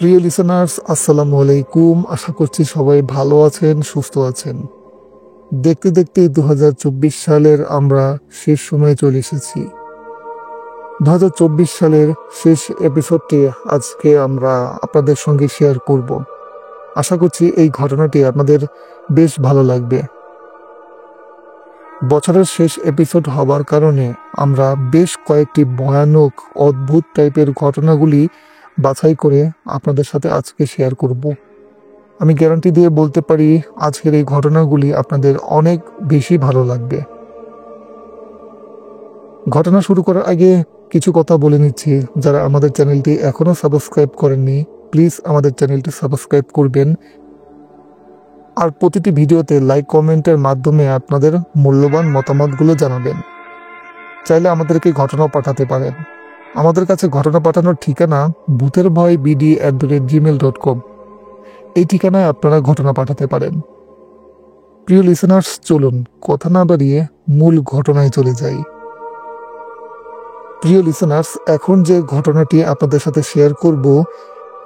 প্রিয় লিসেনার্স, আসসালামু আলাইকুম। আশা করছি সবাই ভালো আছেন, সুস্থ আছেন। দেখতে দেখতে 2024 সালের আমরা শেষ সময়ে চলে এসেছি। 2024 সালের শেষ এপিসোডটি আজকে আমরা আপনাদের সঙ্গে শেয়ার করব। আশা করছি এই ঘটনাটি আপনাদের বেশ ভালো লাগবে। বছরের শেষ এপিসোড হবার কারণে আমরা বেশ কয়েকটি ভয়ানক অদ্ভুত টাইপের ঘটনাগুলি বাছাই করে আপনাদের সাথে আজকে শেয়ার করব। আমি গ্যারান্টি দিয়ে বলতে পারি আজকের এই ঘটনাগুলি আপনাদের অনেক বেশি ভালো লাগবে। ঘটনা শুরু করার আগে কিছু কথা বলে নিচ্ছি। যারা আমাদের চ্যানেলটি এখনও সাবস্ক্রাইব করেননি, প্লিজ আমাদের চ্যানেলটি সাবস্ক্রাইব করবেন। আর প্রতিটি ভিডিওতে লাইক কমেন্টের মাধ্যমে আপনাদের মূল্যবান মতামতগুলো জানাবেন। চাইলে আমাদেরকে ঘটনা পাঠাতে পারেন। আমাদের কাছে ঘটনা পাঠানোর ঠিকানা bhuterbhoybd@gmail.com। এই ঠিকানায় আপনারা ঘটনা পাঠাতে পারেন। প্রিয় লিসেনার্স, চলুন কথা না বাড়িয়ে মূল ঘটনায় চলে যাই। প্রিয় লিসেনার্স, এখন যে ঘটনাটি আপনাদের সাথে শেয়ার করব,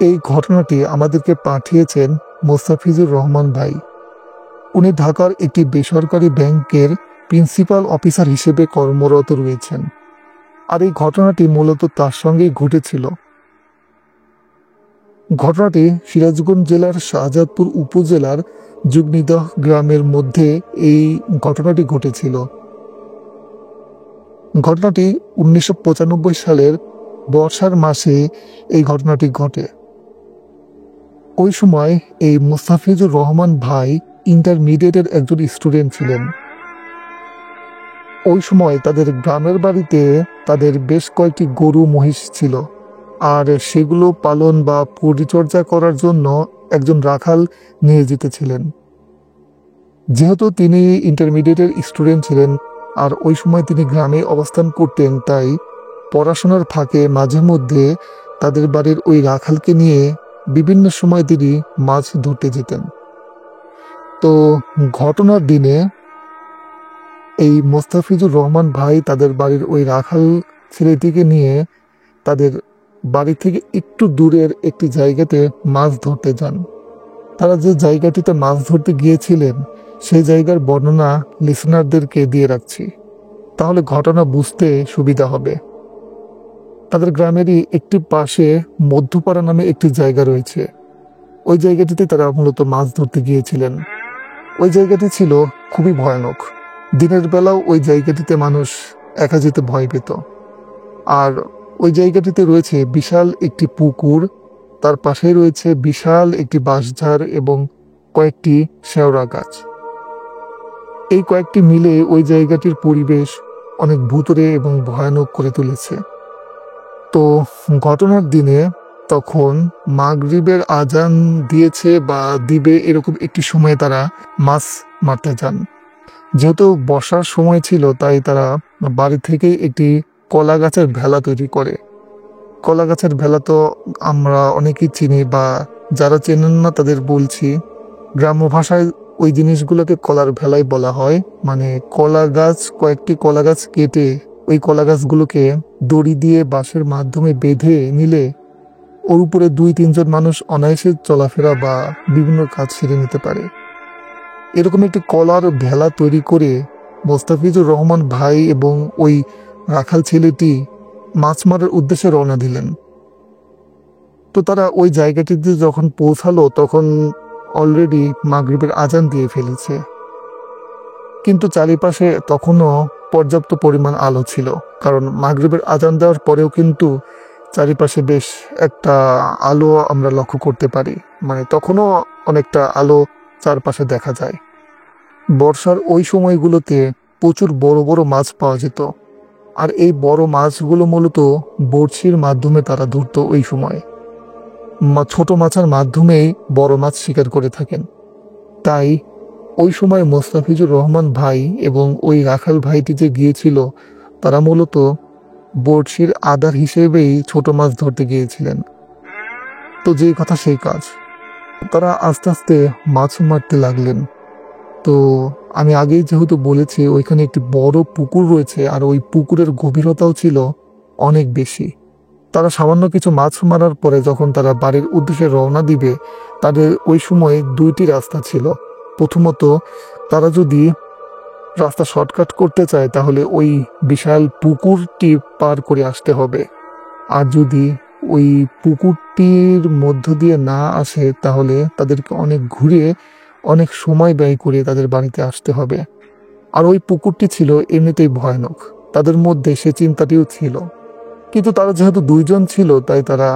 এই ঘটনাটি আমাদেরকে পাঠিয়েছেন মোস্তাফিজুর রহমান ভাই। উনি ঢাকার একটি বেসরকারি ব্যাংকের প্রিন্সিপাল অফিসার হিসেবে কর্মরত রয়েছেন। আর এই ঘটনাটি মূলত তার সঙ্গেই ঘটেছিল। ঘটনাটি সিরাজগঞ্জ জেলার শাহজাদপুর উপজেলার যুগনিদহ গ্রামের মধ্যে এই ঘটনাটি ঘটেছিল। ঘটনাটি 1995 সালের বর্ষার মাসে এই ঘটনাটি ঘটে। ওই সময় এই মোস্তাফিজুর রহমান ভাই ইন্টারমিডিয়েটের একজন স্টুডেন্ট ছিলেন। ওই সময় তাদের গ্রামের বাড়িতে তাদের বেশ কয়েকটি গরু মহিষ ছিল, আর সেগুলো পালন বা পরিচর্যা করার জন্য একজন রাখাল নিয়োজিত ছিলেন। যেহেতু তিনি ইন্টারমিডিয়েটের স্টুডেন্ট ছিলেন আর ওই সময় তিনি গ্রামে অবস্থান করতেন, তাই পড়াশোনার ফাঁকে মাঝে মধ্যে তাদের বাড়ির ওই রাখালকে নিয়ে বিভিন্ন সময় তিনি মাছ ধরতে যেতেন। তো ঘটনার দিনে এই মোস্তাফিজুর রহমান ভাই তাদের বাড়ির ওই রাখাল ছেলেটিকে নিয়ে তাদের বাড়ি থেকে একটু দূরের একটি জায়গাতে মাছ ধরতে যান। তারা যে জায়গাটিতে মাছ ধরতে গিয়েছিলেন সেই জায়গার বর্ণনা লিসনারদেরকে দিয়ে রাখছি, তাহলে ঘটনা বুঝতে সুবিধা হবে। তাদের গ্রামেরই একটি পাশে মধ্যপাড়া নামে একটি জায়গা রয়েছে। ওই জায়গাটিতে তারা মূলত মাছ ধরতে গিয়েছিলেন। ওই জায়গাটি ছিল খুবই ভয়ানক। দিনের বেলাও ওই জায়গাটিতে মানুষ একা যেতে ভয় পেত। আর ওই জায়গাটিতে রয়েছে বিশাল একটি পুকুর, তার পাশেই রয়েছে বিশাল একটি বাঁশঝাড় এবং কয়েকটি শেওড়া গাছ। এই কয়েকটি মিলে ওই জায়গাটির পরিবেশ অনেক ভুতুড়ে এবং ভয়ানক করে তুলেছে। তো ঘটনার দিনে তখন মাগরিবের আজান দিয়েছে বা দিবে, এরকম একটি সময়ে তারা মাছ মারতে যান। যেহেতু বর্ষার সময় ছিল, তাই তারা বাড়ি থেকে একটি কলা গাছের ভেলা তৈরি করে। কলা গাছের ভেলা তো আমরা অনেকেই চিনি, বা যারা চেনেন না তাদের বলছি, গ্রাম্য ভাষায় ওই জিনিসগুলোকে কলার ভেলাই বলা হয়। মানে কয়েকটি কলা গাছ কেটে ওই কলা গাছগুলোকে দড়ি দিয়ে বাঁশের মাধ্যমে বেঁধে নিলে ওর উপরে 2-3 জন মানুষ অনায়াসে চলাফেরা বা বিভিন্ন কাজ সেরে নিতে পারে। এরকম একটি কলার ভেলা তৈরি করে মোস্তাফিজুর রহমান ভাই এবং ওই রাখাল ছেলেটি মাছ মারার উদ্দেশ্যে রওনা দিলেন। তো তারা ওই জায়গাটিতে যখন পৌঁছালো তখন অলরেডি মাগরিবের আজান দিয়ে ফেলেছে, কিন্তু চারিপাশে তখনও পর্যাপ্ত পরিমাণ আলো ছিল। কারণ মাগরিবের আজান দেওয়ার পরেও কিন্তু চারিপাশে বেশ একটা আলো আমরা লক্ষ্য করতে পারি। মানে তখনও অনেকটা আলো চারপাশে দেখা যায়। বর্ষার ওই সময়গুলোতে প্রচুর বড় বড় মাছ পাওয়া যেত, আর এই বড় মাছগুলো মূলত বড়শির মাধ্যমে তারা ধরত। ওই সময় ছোট মাছের মাধ্যমেই বড় মাছ শিকার করে থাকেন। তাই ওই সময় মোস্তাফিজুর রহমান ভাই এবং ওই রাখাল ভাইটি যে গিয়েছিল, তারা মূলত বড়শির আধার হিসেবেই ছোট মাছ ধরতে গিয়েছিলেন। তো যেই কথা সেই কাজ, তারা আস্তে আস্তে মাছ মারতে লাগলেন। তো আমি আগেই যেহেতু বলেছি, ওইখানে একটি বড় পুকুর রয়েছে, আর ওই পুকুরের গভীরতাও ছিল অনেক বেশি। তারা সামান্য কিছু মাছ মারার পরে যখন তারা বাড়ির উদ্দেশ্যে রওনা দিবে, তাদের ওই সময় দুইটি রাস্তা ছিল। প্রথমত, তারা যদি রাস্তা শর্টকাট করতে চায় তাহলে ওই বিশাল পুকুরটি পার করে আসতে হবে, আর যদি ওই পুকুরটির মধ্য দিয়ে না আসে তাহলে তাদেরকে অনেক ঘুরে অনেক সময় ব্যয় করে তাদের বাড়িতে আসতে হবে। আর ওই পুকুরটি ছিল এমনিতেই ভয়ানক, তাদের মধ্যে সে চিন্তাটিও ছিল। কিন্তু তারা যেহেতু দুইজন ছিল, তাই তারা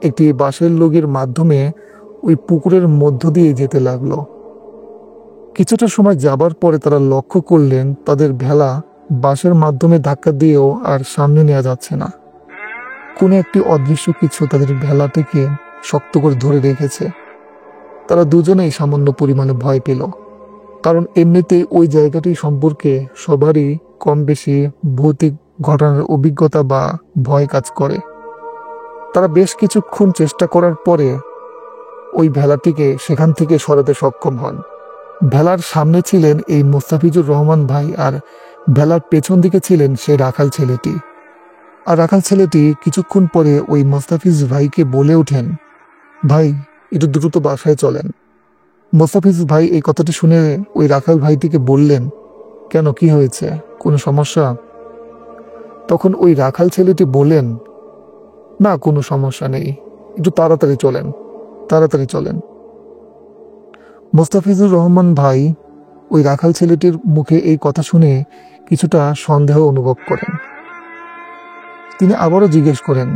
একটি বাঁশের লগির মাধ্যমে ওই পুকুরের মধ্য দিয়ে যেতে লাগলো। কিছুটা সময় যাবার পরে তারা লক্ষ্য করলেন তাদের ভেলা বাঁশের মাধ্যমে ধাক্কা দিয়েও আর সামনে নেওয়া যাচ্ছে না। কোনো একটি অদৃশ্য কিছু তাদের ভেলাটিকে শক্ত করে ধরে রেখেছে। তারা দুজনেই সামান্য পরিমাণে ভয় পেল, কারণ এমনিতেই ওই জায়গাটি সম্পর্কে সবারই কম বেশি ভৌতিক ঘটনার অভিজ্ঞতা বা ভয় কাজ করে। তারা বেশ কিছুক্ষণ চেষ্টা করার পরে ওই ভেলাটিকে সেখান থেকে সরাতে সক্ষম হন। ভেলার সামনে ছিলেন এই মোস্তাফিজুর রহমান ভাই, আর ভেলার পেছন দিকে ছিলেন সে রাখাল ছেলেটি। আর রাখাল ছেলেটি কিছুক্ষণ পরে ওই মোস্তাফিজ ভাইকে বলে ওঠেন, ভাই একটু দ্রুত বাসায় চলেন। মোস্তাফিজ ভাই এই কথাটি শুনে ওই রাখাল ভাইটিকে বললেন, কেন, কি হয়েছে, কোনো সমস্যা? তখন ওই রাখাল ছেলেটি বলেন, না কোনো সমস্যা নেই, একটু তাড়াতাড়ি চলেন, তাড়াতাড়ি চলেন। মোস্তাফিজুর রহমান ভাই ওই রাখাল ছেলেটির মুখে এই কথা শুনে কিছুটা সন্দেহ অনুভব করেন। তিনি আবারও জিজ্ঞেস করেন,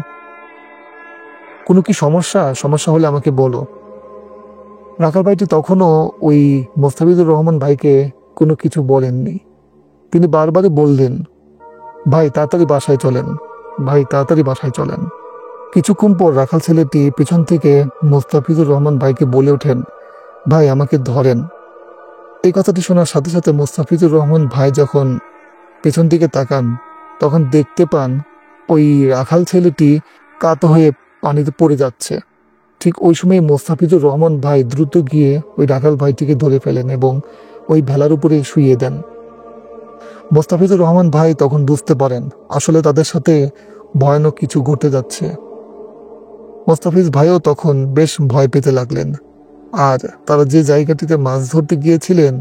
কোনো কি সমস্যা? সমস্যা হলে আমাকে বলো। রাখাল ভাইটি তখনও ওই মোস্তাফিজুর রহমান ভাইকে কোনো কিছু বলেননি। তিনি বারবারই বললেন, ভাই তাড়াতাড়ি বাসায় চলেন, ভাই তাড়াতাড়ি বাসায় চলেন। কিছুক্ষণ পর রাখাল ছেলেটি পিছন থেকে মোস্তাফিজুর রহমান ভাইকে বলে ওঠেন, ভাই আমাকে ধরেন। এই কথাটি শোনার সাথে সাথে মোস্তাফিজুর রহমান ভাই যখন পেছন দিকে তাকান, তখন দেখতে পান ওই রাখাল ছেলেটি কাত হয়ে পানিতে পড়ে যাচ্ছে। ঠিক ওই সময় মোস্তাফিজুর রহমান ভাই দ্রুত গিয়ে ওই রাখাল ভাইটিকে ধরে ফেলেন এবং ওই ভেলার উপরে শুইয়ে দেন। মোস্তাফিজুর রহমান ভাই তখন বুঝতে পারেন আসলে তাদের সাথে ভয়ানক কিছু ঘটতে যাচ্ছে। মোস্তাফিজ ভাইও তখন বেশ ভয় পেতে লাগলেন। আর তারা যে জায়গাটিতে মাছ ধরতে গিয়েছিলেন,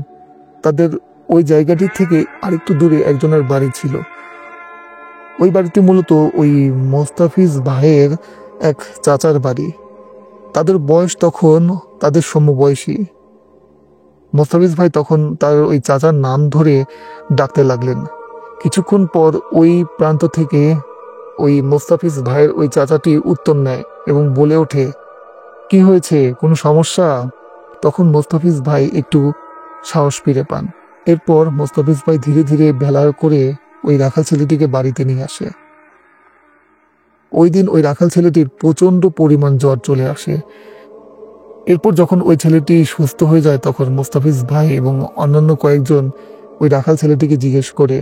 তাদের ওই জায়গাটি থেকে আরেকটু দূরে একজনের বাড়ি ছিল। ওই বাড়িটি মূলত ওই মোস্তাফিজ ভাইয়ের এক চাচার বাড়ি। তাদের বয়স তখন তাদের সমবয়সী। মোস্তাফিজ ভাই তখন তার ওই চাচার নাম ধরে ডাকতে লাগলেন। কিছুক্ষণ পর ওই প্রান্ত থেকে ওই মোস্তাফিজ ভাইয়ের ওই চাচাটি উত্তর নেয় এবং বলে ওঠে, কি হয়েছে, কোনো সমস্যা? তখন মোস্তাফিজ ভাই একটু সাহস ফিরে পান। এরপর মোস্তাফিজ ভাই ধীরে ধীরে ভেলা করে ওই রাখাল ছেলেটিকে বাড়িতে নিয়ে আসে। ওই দিন ওই রাখাল ছেলেটির প্রচন্ড পরিমাণ জ্বর চলে আসে। এরপর যখন ওই ছেলেটি সুস্থ হয়ে যায়, তখন মোস্তাফিজ ভাই এবং অন্যান্য কয়েকজন ওই রাখাল ছেলেটিকে জিজ্ঞেস করে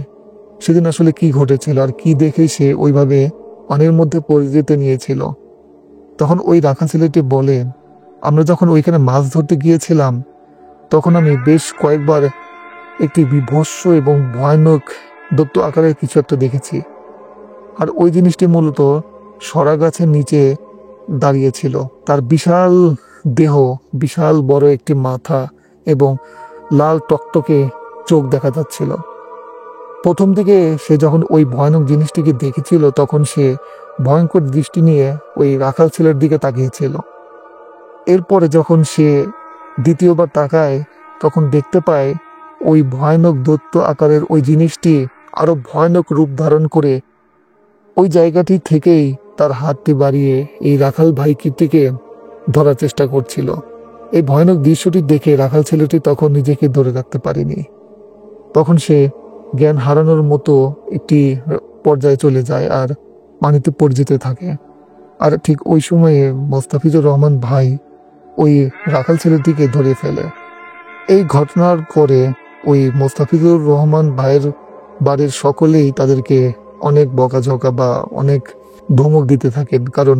সেদিন আসলে কি ঘটেছিল আর কি দেখে সে ওইভাবে পানির মধ্যে পড়ে যেতে নিয়েছিল। তখন ওই রাখাল ছেলেটি বলে, আমরা যখন ওইখানে মাছ ধরতে গিয়েছিলাম, তখন আমি বেশ কয়েকবার একটি বিভৎস এবং ভয়ানক দৈত্য আকারের কিছু একটা দেখেছি। আর ওই জিনিসটি মূলত সরা গাছের নিচে দাঁড়িয়েছিল। তার বিশাল দেহ, বিশাল বড় একটি মাথা এবং লাল টকটকে চোখ দেখা যাচ্ছিল। প্রথম দিকে সে যখন ওই ভয়ানক জিনিসটিকে দেখেছিল, তখন সে ভয়ঙ্কর দৃষ্টি নিয়ে ওই রাখাল ছেলের দিকে তাকিয়েছিল। এরপরে যখন সে দ্বিতীয়বার তাকায়, তখন দেখতে পায় ওই ভয়ানক দৈত্য আকারের ওই জিনিসটি আরো ভয়ানক রূপ ধারণ করে ওই জায়গাটি থেকেই তার হাতটি বাড়িয়ে এই রাখাল ভাইটিকে ধরার চেষ্টা করছিল। এই ভয়ানক দৃশ্যটি দেখে রাখাল ছেলেটি তখন নিজেকে ধরে রাখতে পারেনি। তখন সে জ্ঞান হারানোর মতো একটি পর্যায়ে চলে যায় আর পানিতে পড়ে যেতে থাকে। আর ঠিক ওই সময়ে মোস্তাফিজুর রহমান ভাই ওই রাখাল ছেলেটিকে ধরে ফেলে। এই ঘটনার পরে ওই মোস্তাফিজুর রহমান ভাইয়ের বাড়ির সকলেই তাদেরকে অনেক বকাঝকা বা অনেক ধমক দিতে থাকেন, কারণ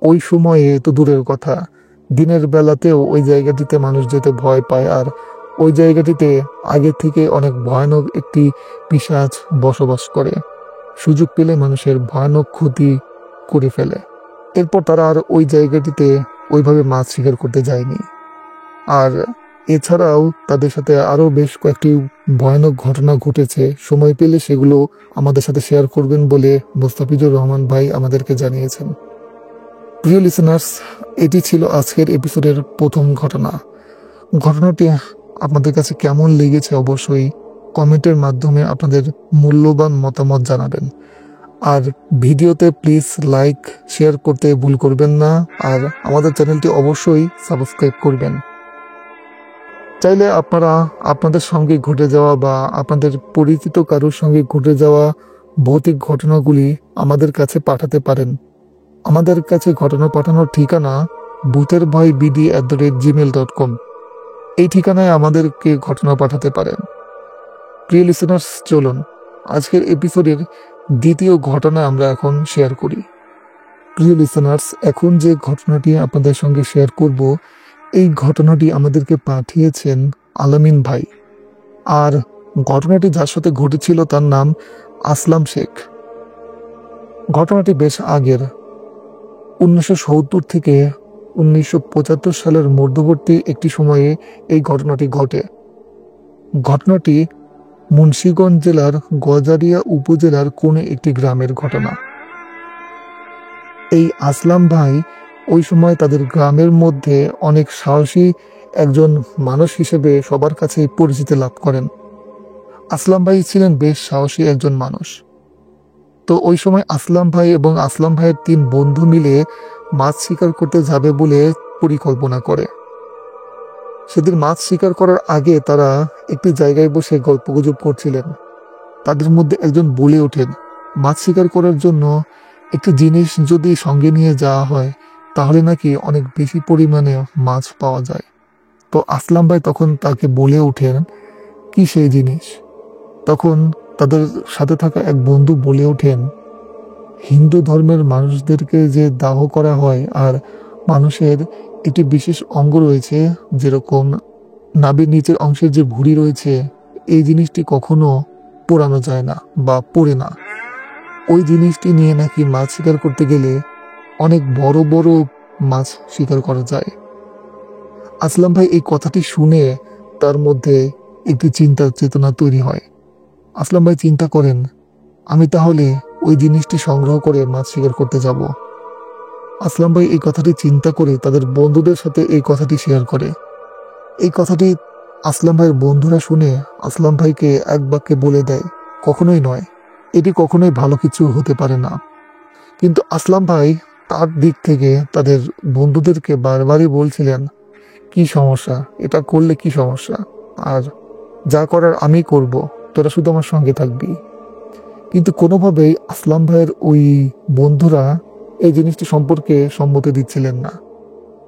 ওই সময়ে তো দূরের কথা, দিনের বেলাতেও ওই জায়গাটিতে মানুষ যেতে ভয় পায়। আর ওই জায়গাটিতে আগে থেকে অনেক ভয়ানক একটি পিশাচ বসবাস করে। সুযোগ পেলে মানুষের ভয়ানক ক্ষতি করে ফেলে। এরপর তারা আর ওই জায়গাটিতে ওইভাবে মাছ শিকার করতে যায়নি। আর এছাড়াও তাদের সাথে আরও বেশ কয়েকটি ভয়ানক ঘটনা ঘটেছে। সময় পেলে সেগুলো আমাদের সাথে শেয়ার করবেন বলে মোস্তাফিজুর রহমান ভাই আমাদেরকে জানিয়েছেন। প্রিয় লিসেনার্স, এটি ছিল আজকের এপিসোডের প্রথম ঘটনা। ঘটনাটি আপনাদের কাছে কেমন লেগেছে অবশ্যই কমেন্টের মাধ্যমে আপনাদের মূল্যবান মতামত জানাবেন। আর ভিডিওতে প্লিজ লাইক শেয়ার করতে ভুল করবেন না। আর আমাদের চ্যানেলটি অবশ্যই সাবস্ক্রাইব করবেন। চাইলে আপনারা আপনাদের সঙ্গে ঘটে যাওয়া বা আপনাদের পরিচিত কারোর সঙ্গে ঘটে যাওয়া ভৌতিক ঘটনাগুলি আমাদের কাছে পাঠাতে পারেন। আমাদের কাছে ঘটনা পাঠানোর ঠিকানা bhuterbhoybd@gmail.com। এই ঠিকানায় আমাদেরকে ঘটনা পাঠাতে পারেন। প্রিয় লিসেনার্স, চলুন আজকের এপিসোডের দ্বিতীয় ঘটনা আমরা এখন শেয়ার করি। প্রিয় লিসেনার্স, এখন যে ঘটনাটি আপনাদের সঙ্গে শেয়ার করব, এই ঘটনাটি আমাদেরকে পাঠিয়েছেন আলামিন ভাই। আর ঘটনাটি যার সাথে ঘটেছিল তার নাম আসলাম শেখ। ঘটনাটি বেশ আগের, 1970 থেকে 1975 সালের মধ্যবর্তী একটি সময়ে এই ঘটনাটি ঘটে। ঘটনাটি মুন্সিগঞ্জ জেলার গজারিয়া উপজেলার কোন একটি গ্রামের ঘটনা। এই আসলাম ভাই ওই সময় তাদের গ্রামের মধ্যে অনেক সাহসী একজন মানুষ হিসেবে সবার কাছে পরিচিতি লাভ করেন। আসলাম ভাই ছিলেন বেশ সাহসী একজন মানুষ। তো ওই সময় আসলাম ভাই এবং আসলাম ভাইয়ের 3 বন্ধু মিলে মাছ শিকার করতে যাবে বলে পরিকল্পনা করে। সেদিন মাছ শিকার করার আগে তারা একটি জায়গায় বসে গল্পগুজব করছিলেন। তাদের মধ্যে একজন বলে ওঠেন, মাছ শিকার করার জন্য একটি জিনিস যদি সঙ্গে নিয়ে যাওয়া হয় তাহলে নাকি অনেক বেশি পরিমাণে মাছ পাওয়া যায়। তো আসলাম ভাই তখন তাকে বলে ওঠেন, কি সেই জিনিস? তখন তাদের সাথে থাকা এক বন্ধু বলে ওঠেন, হিন্দু ধর্মের মানুষদেরকে যে দাহ করা হয় আর মানুষের একটি বিশেষ অঙ্গ রয়েছে, যেরকম নাভির নিচের অংশের যে ভুঁড়ি রয়েছে, এই জিনিসটি কখনো পোড়ানো যায় না বা পোড়ে না। ওই জিনিসটি নিয়ে নাকি মাছ শিকার করতে গেলে অনেক বড় বড় মাছ শিকার করা যায়। আসলাম ভাই এই কথাটি শুনে তার মধ্যে একটি চিন্তার চেতনা তৈরি হয়। আসলাম ভাই চিন্তা করেন, আমি তাহলে ওই জিনিসটি সংগ্রহ করে মাছ শিকার করতে যাব। আসলাম ভাই এই কথাটি চিন্তা করে তাদের বন্ধুদের সাথে এই কথাটি শেয়ার করে। এই কথাটি আসলাম ভাইয়ের বন্ধুরা শুনে আসলাম ভাইকে এক বাক্যে বলে দেয়, কখনোই নয়, এটি কখনোই ভালো কিছু হতে পারে না। কিন্তু আসলাম ভাই তার দিক থেকে তাদের বন্ধুদেরকে বারবারই বলছিলেন, কি সমস্যা, এটা করলে কি সমস্যা, আর যা করার আমি করব, তোরা শুধু আমার সঙ্গে থাকবি। কিন্তু কোনোভাবেই আসলাম ভাইয়ের ওই বন্ধুরা এই জিনিসটি সম্পর্কে সম্মতি দিচ্ছিলেন না।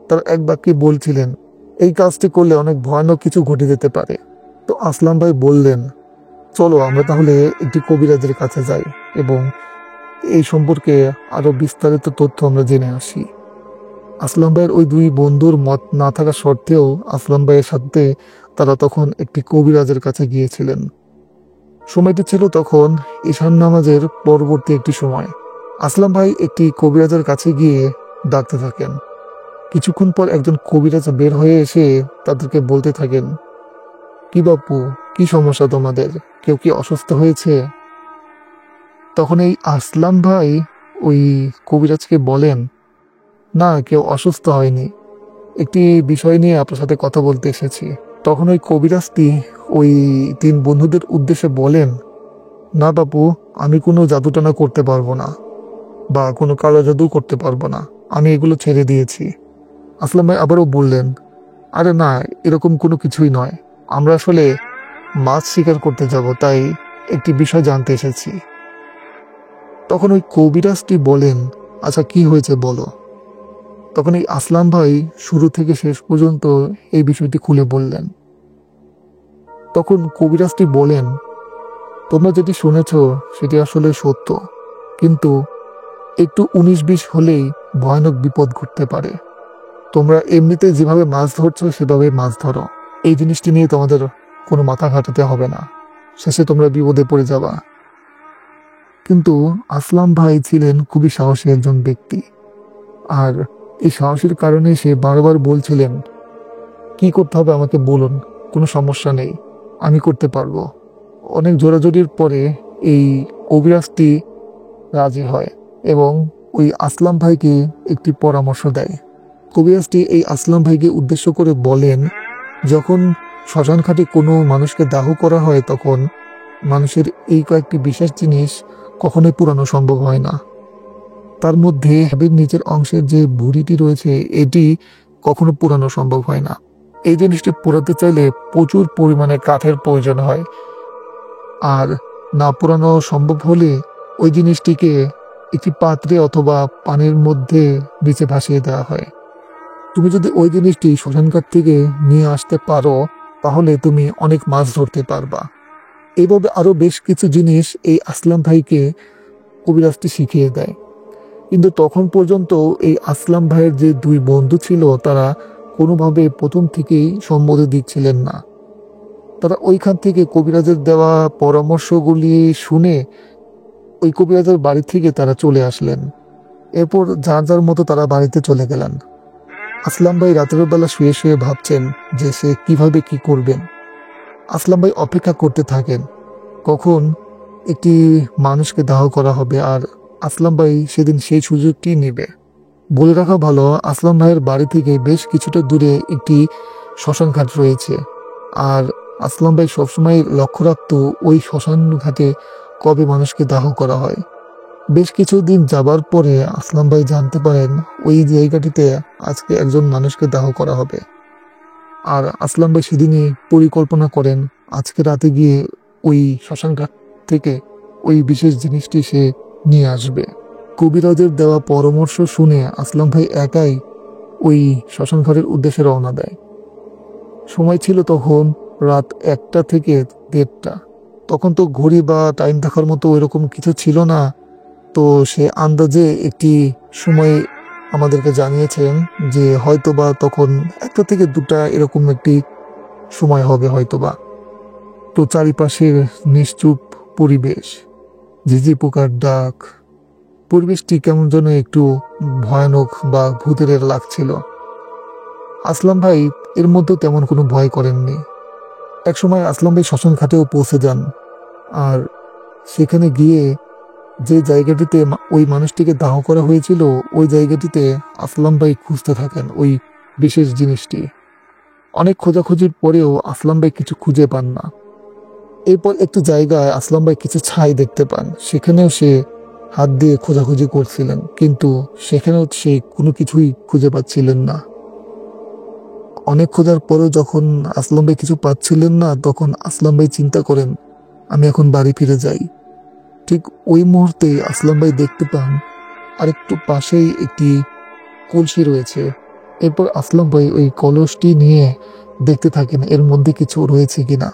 তারা এক বাক্যে বলছিলেন, এই কাজটি করলে অনেক ভয়ানক কিছু ঘটে যেতে পারে। তো আসলাম ভাই বললেন, চলো আমরা তাহলে একটি কবিরাজের কাছে যাই এবং এই সম্পর্কে আরো বিস্তারিত তথ্য আমরা জেনে আসি। আসলাম ভাইয়ের ওই 2 বন্ধুর মত না থাকা সত্ত্বেও আসলাম ভাইয়ের সাথে তারা তখন একটি কবিরাজের কাছে গিয়েছিলেন। সময়টি ছিল তখন ঈশান নামাজের পরবর্তী একটি সময়। আসলাম ভাই একটি কবিরাজের কাছে গিয়ে ডাকতে থাকেন। কিছুক্ষণ পর একজন কবিরাজ বের হয়ে এসে তাদেরকে বলতে থাকেন, কি বাপু, কি সমস্যা তোমাদের, কেউ কি অসুস্থ হয়েছে? তখন এই আসলাম ভাই ওই কবিরাজকে বলেন, না, কেউ অসুস্থ হয়নি, একটি বিষয় নিয়ে আপনার সাথে কথা বলতে এসেছি। তখন ওই কবিরাজটি ওই 3 বন্ধুদের উদ্দেশ্যে বলেন, না বাপু, আমি কোনো জাদুটানা করতে পারবো না বা কোনো কালো জাদু করতে পারবো না, আমি এগুলো ছেড়ে দিয়েছি। আসলাম ভাই আবারও বললেন, আরে না, এরকম কোনো কিছুই নয়, আমরা আসলে মাছ শিকার করতে যাব, তাই একটি বিষয় জানতে এসেছি। তখন ওই কবিরাজটি বলেন, আচ্ছা কি হয়েছে বলো। তখন এই আসলাম ভাই শুরু থেকে শেষ পর্যন্ত এই বিষয়টি খুলে বললেন। তখন কবিরাজটি বলেন, তোমরা যেটি শুনেছ সেটি আসলে সত্য, কিন্তু একটু 19-20 হলেই ভয়ানক বিপদ ঘটতে পারে। তোমরা এমনিতে যেভাবে মাছ ধরছো সেভাবে মাছ ধরো, এই জিনিসটি নিয়ে তোমাদের কোনো মাথা ঘাটাতে হবে না, শেষে তোমরা বিপদে পড়ে যাবা। কিন্তু আসলাম ভাই ছিলেন খুবই সাহসী একজন ব্যক্তি। আর এই সাহসের কারণে সে বারবার বলছিলেন, কি করতে হবে আমাকে বলুন, কোনো সমস্যা নেই, আমি করতে পারবো। অনেক জোরাজুরির পরে এই কবিরাজটি রাজি হয় এবং ওই আসলাম ভাইকে একটি পরামর্শ দেয়। কবিরাজটি এই আসলাম ভাইকে উদ্দেশ্য করে বলেন, যখন শ্মশান ঘাটে কোনো মানুষকে দাহ করা হয় তখন মানুষের এই কয়েকটি বিশেষ জিনিস কখনোই পুরানো সম্ভব হয় না। তার মধ্যে হাবের নিচের অংশের যে ভুঁড়িটি রয়েছে এটি কখনো পুরানো সম্ভব হয় না। এই জিনিসটি পোড়াতে চাইলে প্রচুর পরিমাণে কাঠের প্রয়োজন হয়, আর না পোড়ানো সম্ভব হলে ওই জিনিসটিকে একটি পাত্রে অথবা পানির মধ্যে নিচে ভাসিয়ে দেওয়া হয়। তুমি যদি ওই জিনিসটি শ্মশানঘাট থেকে নিয়ে আসতে পারো তাহলে তুমি অনেক মাছ ধরতে পারবা। এইভাবে আরো বেশ কিছু জিনিস এই আসলাম ভাইকে কবিরাজটি শিখিয়ে দেয়। কিন্তু তখন পর্যন্ত এই আসলাম ভাইয়ের যে দুই বন্ধু ছিল তারা কোনোভাবে প্রথম থেকেই সম্মতি দিচ্ছিলেন না। তারা ওইখান থেকে কবিরাজের দেওয়া পরামর্শগুলি শুনে ওই কবিরাজের বাড়ি থেকে তারা চলে আসলেন। এরপর যার যার মতো তারা বাড়িতে চলে গেলেন। আসলাম ভাই রাতের বেলা শুয়ে শুয়ে ভাবছেন যে সে কিভাবে কি করবেন। আসলাম ভাই অপেক্ষা করতে থাকেন কখন একটি মানুষকে দাহ করা হবে, আর আসলাম ভাই সেদিন সেই সুযোগটি নেবে। বলে রাখা ভালো, আসলাম ভাইয়ের বাড়ি থেকে বেশ কিছুটা দূরে একটি শ্মশান ঘাট রয়েছে। আর আসলাম ভাই সবসময় লক্ষ্য রাখত ওই শ্মশান ঘাটে কবে মানুষকে দাহ করা হয়। বেশ কিছুদিন যাবার পরে আসলাম ভাই জানতে পারেন ওই জায়গাটিতে আজকে একজন মানুষকে দাহ করা হবে। আর আসলাম ভাই সেদিনই পরিকল্পনা করেন আজকে রাতে গিয়ে ওই শ্মশানঘাট থেকে ওই বিশেষ জিনিসটি সে নিয়ে আসবে। কবিরাজের দেওয়া পরামর্শ শুনে আসলাম ভাই একাই ওই শ্মশানঘাটের উদ্দেশ্যে রওনা দেয়। সময় ছিল তখন রাত 1টা থেকে 1:30। তখন তো ঘড়ি বা টাইম দেখার মতো ওইরকম কিছু ছিল না। তো সে আন্দাজে একটি সময় আমাদেরকে জানিয়েছেন যে হয়তোবা তখন 1টা থেকে 2টা এরকম একটি সময় হবে হয়তোবা। তো চারিপাশের নিশ্চুপ পরিবেশ, ঝিঝি পোকার ডাক, পরিবেশটি কেমন যেন একটু ভয়ানক বা ভূতের লাগছিল। আসলাম ভাই এর মধ্যে তেমন কোনো ভয় করেননি। একসময় আসলাম ভাই শ্মশান ঘাটেও পৌঁছে যান। আর সেখানে গিয়ে যে জায়গাটিতে ওই মানুষটিকে দাহ করা হয়েছিল ওই জায়গাটিতে আসলাম ভাই খুঁজতে থাকেন ওই বিশেষ জিনিসটি। অনেক খোঁজাখুঁজির পরেও আসলাম ভাই কিছু খুঁজে পান না। এরপর একটু জায়গায় আসলাম ভাই কিছু ছাই দেখতে পান, সেখানেও সে হাত দিয়ে খোঁজাখুঁজি করছিলেন, কিন্তু সেখানেও সে কোনো কিছুই খুঁজে পাচ্ছিলেন না। অনেক খোঁজার পরেও যখন আসলাম ভাই কিছু পাচ্ছিলেন না তখন আসলাম ভাই চিন্তা করেন আমি এখন বাড়ি ফিরে যাই। ঠিক ওই মুহূর্তে আসলাম ভাই দেখতে পান আরেকটু পাশেই একটি কলসি রয়েছে। এরপর আসলাম ভাই ওই কলসটি নিয়ে দেখতে থাকেন এর মধ্যে কিছু রয়েছে কিনা।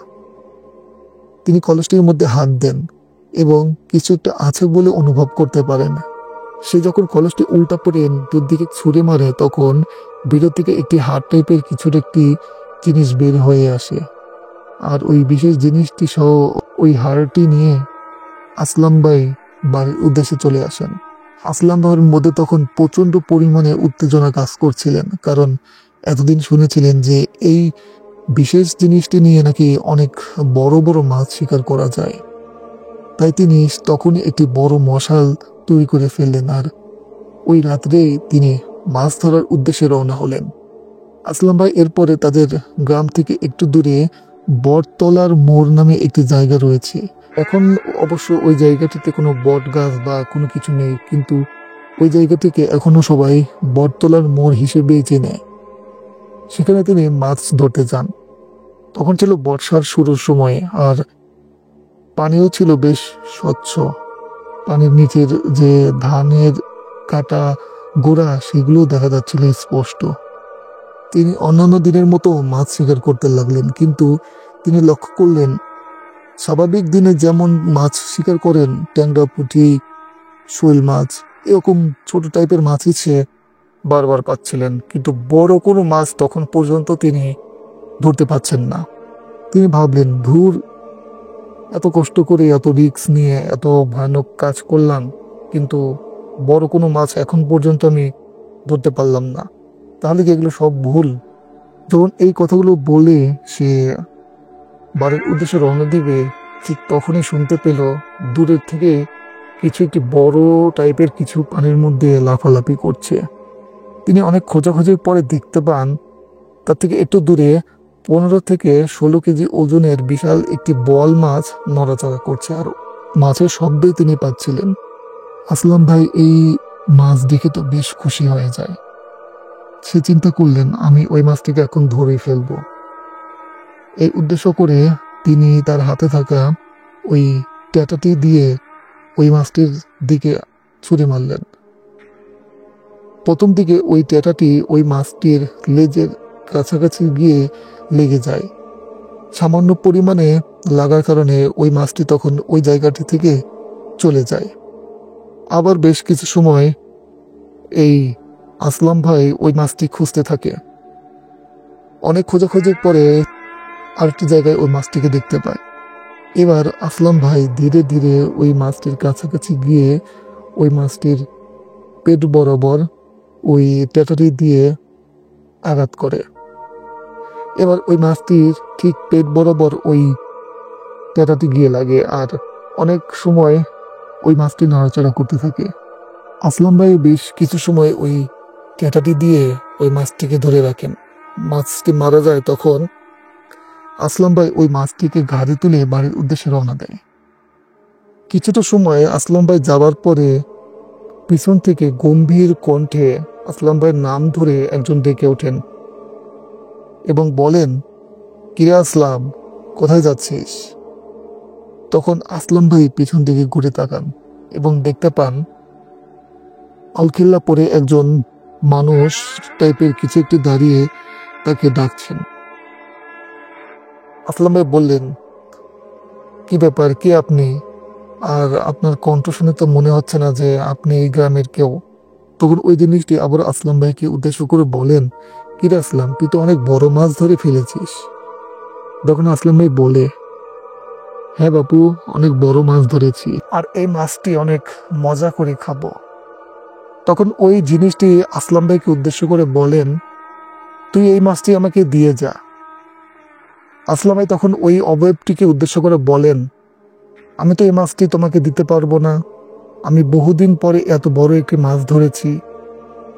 তিনি কলসটির মধ্যে হাত দেন এবং কিছু একটা আছে বলে অনুভব করতে পারেন। সে যখন কলসটি উল্টা পড়ে দুদিকে ছুঁড়ে মারে তখন ভিতর থেকে একটি হাড় টাইপের কিছুর একটি জিনিস বের হয়ে আসে। আর ওই বিশেষ জিনিসটি সহ ওই হাড়টি নিয়ে আসলাম ভাই বাড়ির উদ্দেশ্যে চলে আসেন। আসলাম ভাইয়ের মধ্যে তখন প্রচন্ড পরিমাণে উত্তেজনা কাজ করছিলেন, কারণ এতদিন শুনেছিলেন যে এই বিশেষ জিনিসটি নিয়ে নাকি অনেক বড় বড় মাছ শিকার করা যায়। তাই তিনি তখনই একটি বড় মশাল তৈরি করে ফেললেন আর ওই রাত্রে তিনি মাছ ধরার উদ্দেশ্যে রওনা হলেন। আসলাম ভাই এরপরে তাদের গ্রাম থেকে একটু দূরে বটতলার মোড় নামে একটি জায়গা রয়েছে। এখন অবশ্য ওই জায়গাটিতে কোনো বট গাছ বা কোনো কিছু নেই, কিন্তু ওই জায়গাটিকে এখনো সবাই বটতলার মোড় হিসেবেই চেনে। সেখানে তিনি মাছ ধরতে যান। তখন ছিল বর্ষার শুরুর সময় আর পানিও ছিল বেশ স্বচ্ছ। পানির নিচের যে ধানের কাটা গোড়া সেগুলো দেখা যাচ্ছিল স্পষ্ট। তিনি অন্যান্য দিনের মতো মাছ শিকার করতে লাগলেন, কিন্তু তিনি লক্ষ্য করলেন স্বাভাবিক দিনে যেমন মাছ শিকার করেন ট্যাংরা, পুঁটি, শৈল মাছ, এরকম ছোট টাইপের মাছই সে বারবার পাচ্ছিলেন, কিন্তু বড় কোনো মাছ তখন পর্যন্ত তিনি ধরতে পাচ্ছেন না। তিনি ভাবলেন ধুর, এত কষ্ট করে এত রিস্ক নিয়ে এত ভয়ানক কাজ করলাম, কিন্তু বড় কোনো মাছ এখন পর্যন্ত আমি ধরতে পারলাম না, তাহলে কি এগুলো সব ভুল? যখন এই কথাগুলো বলে সে বাড়ির উদ্দেশ্যে রওনা দিবে, ঠিক তখনই শুনতে পেল দূরের থেকে কিছু একটি বড় টাইপের কিছু পানির মধ্যে লাফালাফি করছে। তিনি অনেক খোঁজাখুঁজির পরে দেখতে পান তার থেকে একটু দূরে 15 থেকে 16 কেজি ওজনের বিশাল একটি বল মাছ নড়াচড়া করছে, আর মাছের শব্দে তিনি পাচ্ছিলেন। আসলাম ভাই এই মাছ দেখে তো বেশ খুশি হয়ে যায়। সে চিন্তা করলেন, আমি ওই মাছটিকে এখন ধরে ফেলবো। এই উদ্দেশ্য করে তিনি তার হাতে থাকা ওই ট্যাটাটি দিয়ে ওই মাছটির দিকে ছুরি মারলেন। প্রথম দিকে ওই ট্যাটাটি ওই মাছটির লেজের কাছাকাছি গিয়ে লেগে যায়। সামান্য পরিমাণে লাগার কারণে ওই মাছটি তখন ওই জায়গাটি থেকে চলে যায়। আবার বেশ কিছু সময় এই আসলাম ভাই ওই মাছটি খুঁজতে থাকে। অনেক খোঁজাখুঁজির পরে আরেকটি জায়গায় ওই মাছটিকে দেখতে পায়। এবার আসলাম ভাই ধীরে ধীরে ওই মাছটির কাছাকাছি গিয়ে ওই মাছটির পেট বরাবর ওই ট্যাটারি দিয়ে আঘাত করে। এবার ওই মাছটির ঠিক পেট বরাবর ওই ট্যাটাটি গিয়ে লাগে, আর অনেক সময় ওই মাছটি নড়াচড়া করতে থাকে। আসলাম ভাই বেশ কিছু সময় ওই ট্যাটাটি দিয়ে ওই মাছটিকে ধরে রাখেন। মাছটি মারা যায় তখন আসলাম ভাই ওই মাছটিকে ঘাড়ে তুলে বাড়ির উদ্দেশ্যে রওনা দেয়। কিছুটা সময় আসলাম ভাই যাবার পরে পিছন থেকে গম্ভীর কণ্ঠে আসলাম ভাইয়ের নাম ধরে একজন ডেকে ওঠেন এবং বলেন, কিরে আসলাম, কোথায় যাচ্ছিস? তখন আসলাম ভাই পিছন দিকে ঘুরে তাকান এবং দেখতে পান আলখিল্লা পরে একজন মানুষ টাইপের কিছু একটি দাঁড়িয়ে তাকে ডাকছেন। আসলাম ভাই বললেন, কি ব্যাপার, কে আপনি? আর আপনার কণ্ঠ শুনে তো মনে হচ্ছে না যে আপনি এই গ্রামের কেউ। তখন ওই জিনিসটি আবার আসলাম ভাইকে উদ্দেশ্য করে বলেন, কিরে আসলাম, তুই তো অনেক বড় মাছ ধরে ফেলেছিস। তখন আসলাম ভাই বলে, হ্যাঁ বাপু, অনেক বড় মাছ ধরেছি, আর এই মাছটি অনেক মজা করে খাবো। তখন ওই জিনিসটি আসলাম ভাইকে উদ্দেশ্য করে বলেন, তুই এই মাছটি আমাকে দিয়ে যা। আসলাম ভাই তখন ওই অবয়বটিকে উদ্দেশ্য করে বলেন, আমি তো এই মাছটি তোমাকে দিতে পারবো না, আমি বহুদিন পরে এত বড় একটি মাছ ধরেছি,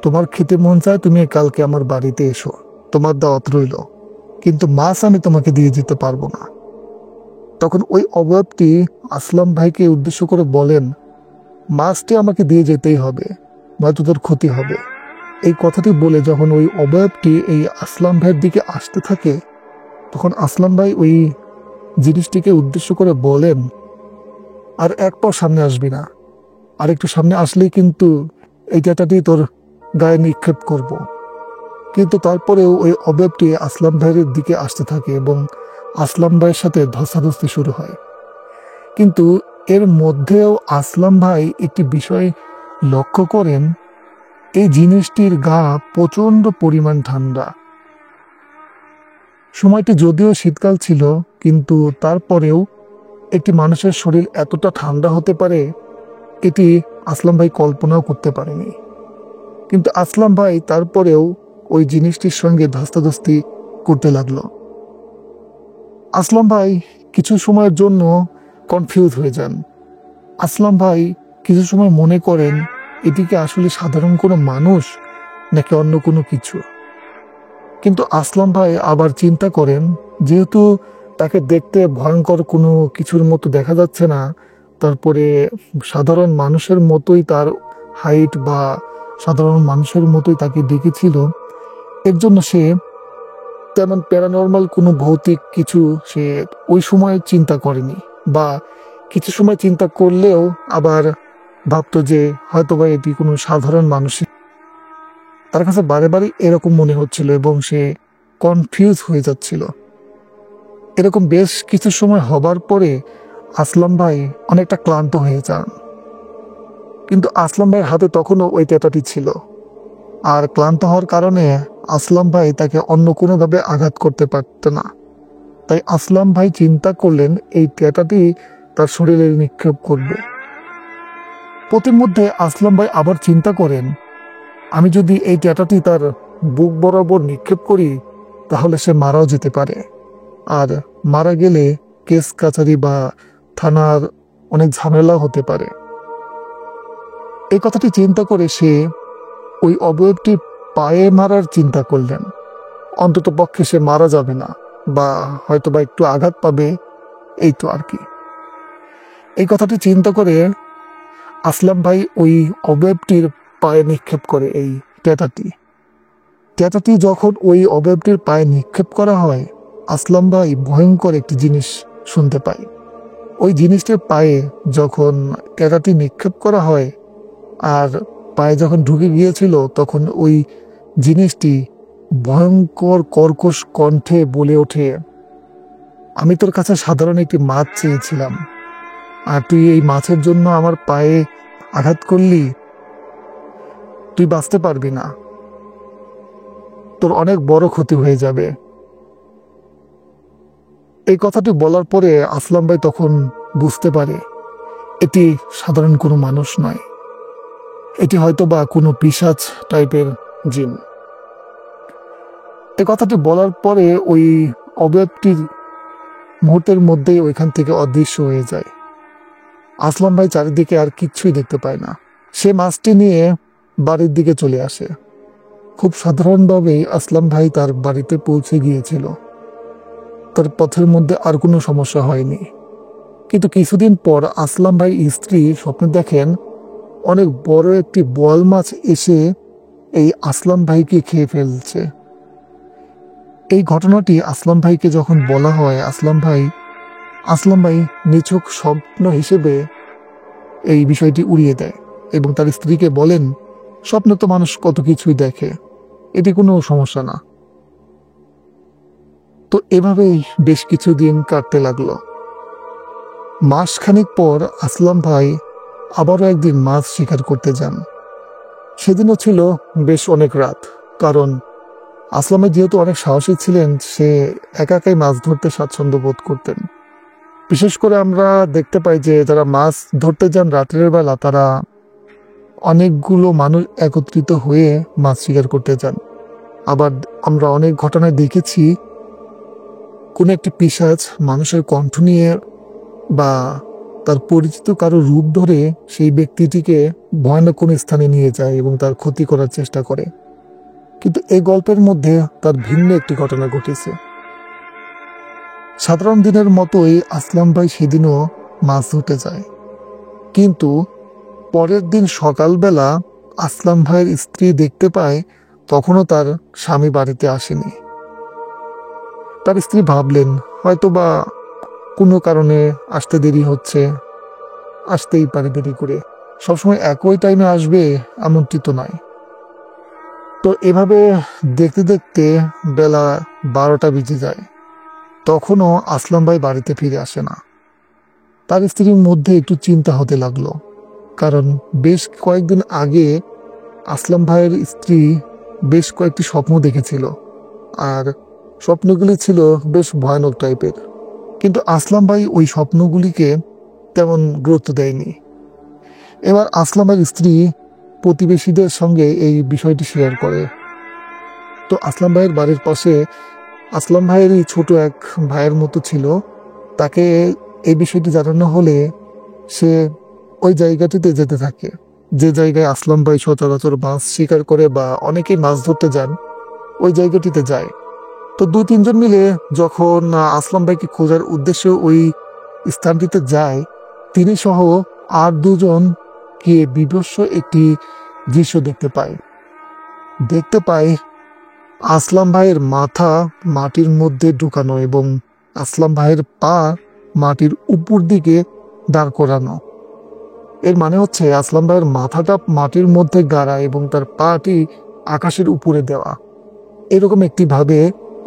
তোমার খেতে মন চায় তুমি কালকে আমার বাড়িতে এসো, তোমার দাওয়াত রইল, কিন্তু মাছ আমি তোমাকে দিয়ে যেতে পারবো না। তখন ওই অবয়বটি আসলাম ভাইকে উদ্দেশ্য করে বলেন, মাছটি আমাকে দিয়ে যেতেই হবে, নয়তো তোর ক্ষতি হবে। এই কথাটি বলে যখন ওই অবয়বটি এই আসলাম ভাইয়ের দিকে আসতে থাকে, তখন আসলাম ভাই ওই জিনিসটিকে উদ্দেশ্য করে বলেন, আর এক পা সামনে আসবি না, আর একটু সামনে আসলেই কিন্তু এই ডেটাটি তোর গায়ে নিক্ষেপ করব। কিন্তু তারপরেও ওই অবয়বটি আসলাম ভাইয়ের দিকে আসতে থাকে এবং আসলাম ভাইয়ের সাথে ধস্তাধস্তি শুরু হয়। কিন্তু এর মধ্যেও আসলাম ভাই একটি বিষয় লক্ষ্য করেন, এই জিনিসটির গা প্রচন্ড পরিমাণ ঠান্ডা। সময়টি যদিও শীতকাল ছিল, কিন্তু তারপরেও একটি মানুষের শরীর এতটা ঠান্ডা হতে পারে এটি আসলাম ভাই কল্পনাও করতে পারেনি। কিন্তু আসলাম ভাই তারপরেও ওই জিনিসটির সঙ্গে ধস্তাধস্তি করতে লাগলো। আসলাম ভাই কিছু সময়ের জন্য কনফিউজ হয়ে যান। আসলাম ভাই কিছু সময় মনে করেন এটিকে আসলে সাধারণ কোনো মানুষ নাকি অন্য কোনো কিছু। কিন্তু আসলাম ভাই আবার চিন্তা করেন, যেহেতু তাকে দেখতে ভয়ঙ্কর কোনো কিছুর মতো দেখা যাচ্ছে না, তারপরে সাধারণ মানুষের মতোই তার হাইট বা সাধারণ মানুষের মতোই তাকে দেখেছিল, এর জন্য সে তেমন প্যারানর্মাল কোনো ভৌতিক কিছু সে ওই সময় চিন্তা করেনি, বা কিছু সময় চিন্তা করলেও আবার ভাবতো যে হয়তোবা এটি কোনো সাধারণ মানুষের। তার কাছে বারে বারে এরকম মনে হচ্ছিল এবং সে কনফিউজ হয়ে যাচ্ছিল। এরকম বেশ কিছু সময় হবার পরে আসলাম ভাই অনেকটা ক্লান্ত হয়ে যান। কিন্তু আসলাম ভাইয়ের হাতে তখনও ওই টেটাটি ছিল, আর ক্লান্ত হওয়ার কারণে আসলাম ভাই তাকে অন্য কোনোভাবে আঘাত করতে পারত না। তাই আসলাম ভাই চিন্তা করলেন এই ট্যাটাটি তার শরীরে নিক্ষেপ করবে। প্রতিমধ্যে আসলাম ভাই আবার চিন্তা করেন, আমি যদি এই ট্যাটাটি তার বুক বরাবর নিক্ষেপ করি তাহলে সে মারাও যেতে পারে, আর মারা গেলে কেস কাছারি বা থানার অনেক ঝামেলা হতে পারে। এই কথাটি চিন্তা করে সে ওই অবয়বটি পায়ে মারার চিন্তা করলেন। অন্তত পক্ষে সে মারা যাবে না, বা হয়তো বা একটু আঘাত পাবে, এই তো আর কি। এই কথাটি চিন্তা করে আসলাম ভাই ওই অবয়বটির পায়ে নিক্ষেপ করে এই ট্যাটাটি। ট্যাটাটি যখন ওই অবয়বটির পায়ে নিক্ষেপ করা হয়, আসলাম ভাই ভয়ঙ্কর একটি জিনিস শুনতে পায়। ওই জিনিসটির পায়ে যখন ট্যাটাটি নিক্ষেপ করা হয় আর পায়ে যখন ঢুকে গিয়েছিল, তখন ওই জিনিসটি ভয়ঙ্কর কর্কশ কণ্ঠে বলে ওঠে, আমি তোর কাছে সাধারণ একটি মাছ চেয়েছিলাম, আর তুই এই মাছের জন্য আমার পায়ে আঘাত করলি। তুই বাঁচতে পারবি না, তোর অনেক বড় ক্ষতি হয়ে যাবে। এই কথাটি বলার পরে আসলাম ভাই তখন বুঝতে পারে এটি সাধারণ কোনো মানুষ নয়, এটি হয়তো বা কোনো পিশাচ টাইপের জিন। এই কথাটি বলার পরে ওই অবয়বটির মুহূর্তের মধ্যেই ওইখান থেকে অদৃশ্য হয়ে যায়। আসলাম ভাই চারিদিকে আর কিচ্ছুই দেখতে পায় না। সে মাছটি নিয়ে বাড়ির দিকে চলে আসে। খুব সাধারণভাবেই আসলাম ভাই তার বাড়িতে পৌঁছে গিয়েছিল, তার পথের মধ্যে আর কোনো সমস্যা হয়নি। কিন্তু কিছুদিন পর আসলাম ভাই স্ত্রী স্বপ্নে দেখেন অনেক বড় একটি বোয়াল মাছ এসে এই আসলাম ভাইকে খেয়ে ফেলছে। এই ঘটনাটি আসলাম ভাইকে যখন বলা হয়, আসলাম ভাই নিছক স্বপ্ন হিসেবে এই বিষয়টি উড়িয়ে দেয় এবং তার স্ত্রীকে বলেন, স্বপ্নে তো মানুষ কত কিছুই দেখে, এটি কোনো সমস্যা না। তো এভাবেই বেশ কিছুদিন কাটতে লাগলো। মাসখানেক পর আসলাম ভাই আবারও একদিন মাছ শিকার করতে যান। সেদিনও ছিল বেশ অনেক রাত, কারণ আসলামে যেহেতু অনেক সাহসী ছিলেন, সে একা একাই মাছ ধরতে স্বাচ্ছন্দ্য বোধ করতেন। বিশেষ করে আমরা দেখতে পাই যে যারা মাছ ধরতে যান রাতের বেলা, তারা অনেকগুলো মানুষ একত্রিত হয়ে মাছ শিকার করতে যান। আবার আমরা অনেক ঘটনায় দেখেছি কোনো একটি পিশাচ মানুষের কণ্ঠ নিয়ে বা তার পরিচিত কারো রূপ ধরে সেই ব্যক্তিটিকে ভয়ানক কোনো স্থানে নিয়ে যায় এবং তার ক্ষতি করার চেষ্টা করে। কিন্তু এই গল্পের মধ্যে তার ভিন্ন একটি ঘটনা ঘটেছে। সাধারণ দিনের মতোই আসলাম ভাই সেদিনও মাছ ধরতে যায়, কিন্তু পরের দিন সকালবেলা আসলাম ভাইয়ের স্ত্রী দেখতে পায় তখনও তার স্বামী বাড়িতে আসেনি। তার স্ত্রী ভাবলেন হয়তো বা কোনো কারণে আসতে দেরি হচ্ছে, আসতেই পারে দেরি করে, সবসময় একই টাইমে আসবে এমনটি তো নয়। তো এভাবে দেখতে দেখতে বেলা 12টা বেজে যায়, তখনও আসলাম ভাই বাড়িতে ফিরে আসে না। তার স্ত্রীর মধ্যে একটু চিন্তা হতে লাগলো, কারণ বেশ কয়েকদিন আগে আসলাম ভাইয়ের স্ত্রী বেশ কয়েকটি স্বপ্ন দেখেছিল, আর স্বপ্নগুলি ছিল বেশ ভয়ানক টাইপের। কিন্তু আসলাম ভাই ওই স্বপ্নগুলিকে তেমন গুরুত্ব দেয়নি। এবার আসলাম ভাইয়ের স্ত্রী প্রতিবেশীদের সঙ্গে এই বিষয়টি শেয়ার করে। তো আসলাম ভাইয়ের বাড়ির পাশে আসলাম ভাইয়েরই ছোট এক ভাইয়ের মতো ছিল, তাকে এই বিষয়টি জানানো হলে সে ওই জায়গাটিতে যেতে থাকে, যে জায়গায় আসলাম ভাই সচরাচর মাছ শিকার করে বা অনেকেই মাছ ধরতে যান, ওই জায়গাটিতে যায়। তো 2-3 জন মিলে যখন আসলাম ভাইকে খোঁজার উদ্দেশ্যে ওই স্থানটিতে যায়, তিনি সহ আর 2জন গিয়ে বিভৎস একটি দৃশ্য দেখতে পায় আসলাম ভাইয়ের মাথা মাটির মধ্যে ঢুকানো এবং আসলাম ভাইয়ের পা মাটির উপর দিকে দাঁড় করানো। এর মানে হচ্ছে আসলাম ভাইয়ের মাথাটা মাটির মধ্যে গাড়া এবং তার পাটি আকাশের উপরে দেওয়া। এরকম একটি ভাবে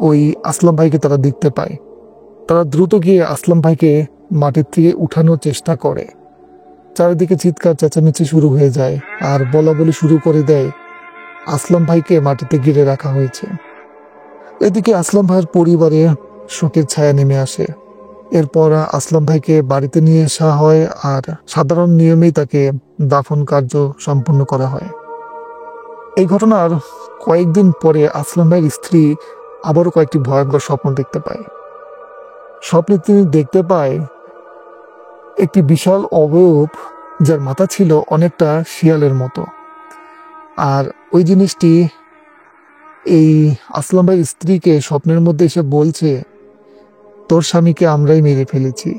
ওই আসলাম ভাইকে তারা দেখতে পায়। তারা দ্রুত গিয়ে আসলাম ভাইকে মাটির থেকে উঠানোর চেষ্টা করে। চারিদিকে চিৎকার চেঁচামেচি শুরু হয়ে যায় আর বলা বলি শুরু করে দেয় আসলাম ভাইকে মাটিতে গিরে রাখা হয়েছে। এদিকে আসলাম ভাইয়ের পরিবারে শোকের ছায়া নেমে আসে। এরপর আসলাম ভাইকে বাড়িতে নিয়ে আসা হয় আর সাধারণ নিয়মেই তাকে দাফন কার্য সম্পন্ন করা হয়। এই ঘটনার কয়েকদিন পরে আসলাম ভাইয়ের স্ত্রী আবারও কয়েকটি ভয়ঙ্কর স্বপ্ন দেখতে পায়। স্বপ্নে তিনি দেখতে পায় একটি বিশাল অবয়ব, যার মাথা ছিল অনেকটা শিয়ালের মতো। আর ওই জিনিসটি এই আসলাম ভাইয়ের স্ত্রীকে স্বপ্নের মধ্যে এসে বলছে, তোর স্বামীকে আমরাই মেরে ফেলেছি,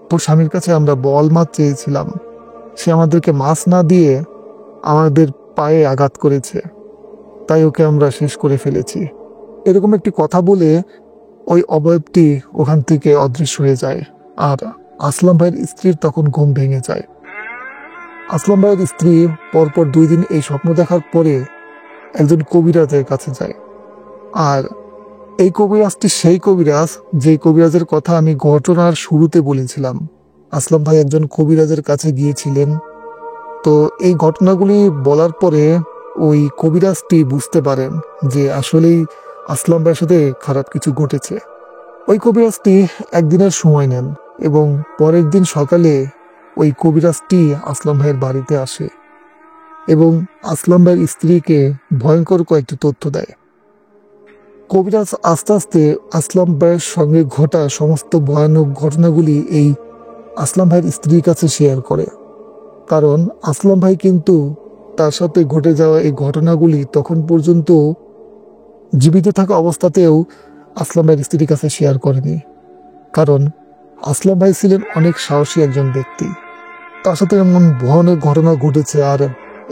তোর স্বামীর কাছে আমরা বল মাছ চেয়েছিলাম, সে আমাদেরকে মাছ না দিয়ে আমাদের পায়ে আঘাত করেছে, তাই ওকে আমরা শেষ করে ফেলেছি। এরকম একটি কথা বলে ওই অবয়বটি ওখান থেকে অদৃশ্য হয়ে যায়। আর আসলাম ভাইয়ের স্ত্রীর তখন ঘুম ভেঙে যায়। আসলাম ভাইয়ের স্ত্রী পরপর 2 দিন এই স্বপ্ন দেখার পরে একজন কবিরাজের কাছে যায়। আর এই কবিরাজটি সেই কবিরাজ যে কবিরাজের কথা আমি ঘটনার শুরুতে বলেছিলাম। আসলাম ভাই একজন কবিরাজের কাছে গিয়েছিলেন। তো এই ঘটনাগুলি বলার পরে ওই কবিরাজটি বুঝতে পারেন যে আসলেই আসলাম ভাইয়ের সাথে খারাপ কিছু ঘটেছে। ওই কবিরাজটি একদিনের সময় নেন এবং পরের দিন সকালে ওই কবিরাজটি আসলাম ভাইয়ের বাড়িতে আসে এবং আসলাম ভাইয়ের স্ত্রীকে ভয়ঙ্কর কয়েকটি তথ্য দেয়। কবিরাজ আস্তে আস্তে আসলাম ভাইয়ের সঙ্গে ঘটা সমস্ত ভয়ানক ঘটনাগুলি এই আসলাম ভাইয়ের স্ত্রীর কাছে শেয়ার করে। কারণ আসলাম ভাই কিন্তু তার সাথে ঘটে যাওয়া এই ঘটনাগুলি তখন পর্যন্ত জীবিত থাকা অবস্থাতেও আসলাম ভাইয়ের স্ত্রীর কাছে শেয়ার করেনি। কারণ আসলাম ভাই ছিলেন অনেক সাহসী একজন ব্যক্তি। তার সাথে এমন ভয়ানক ঘটনা ঘটেছে আর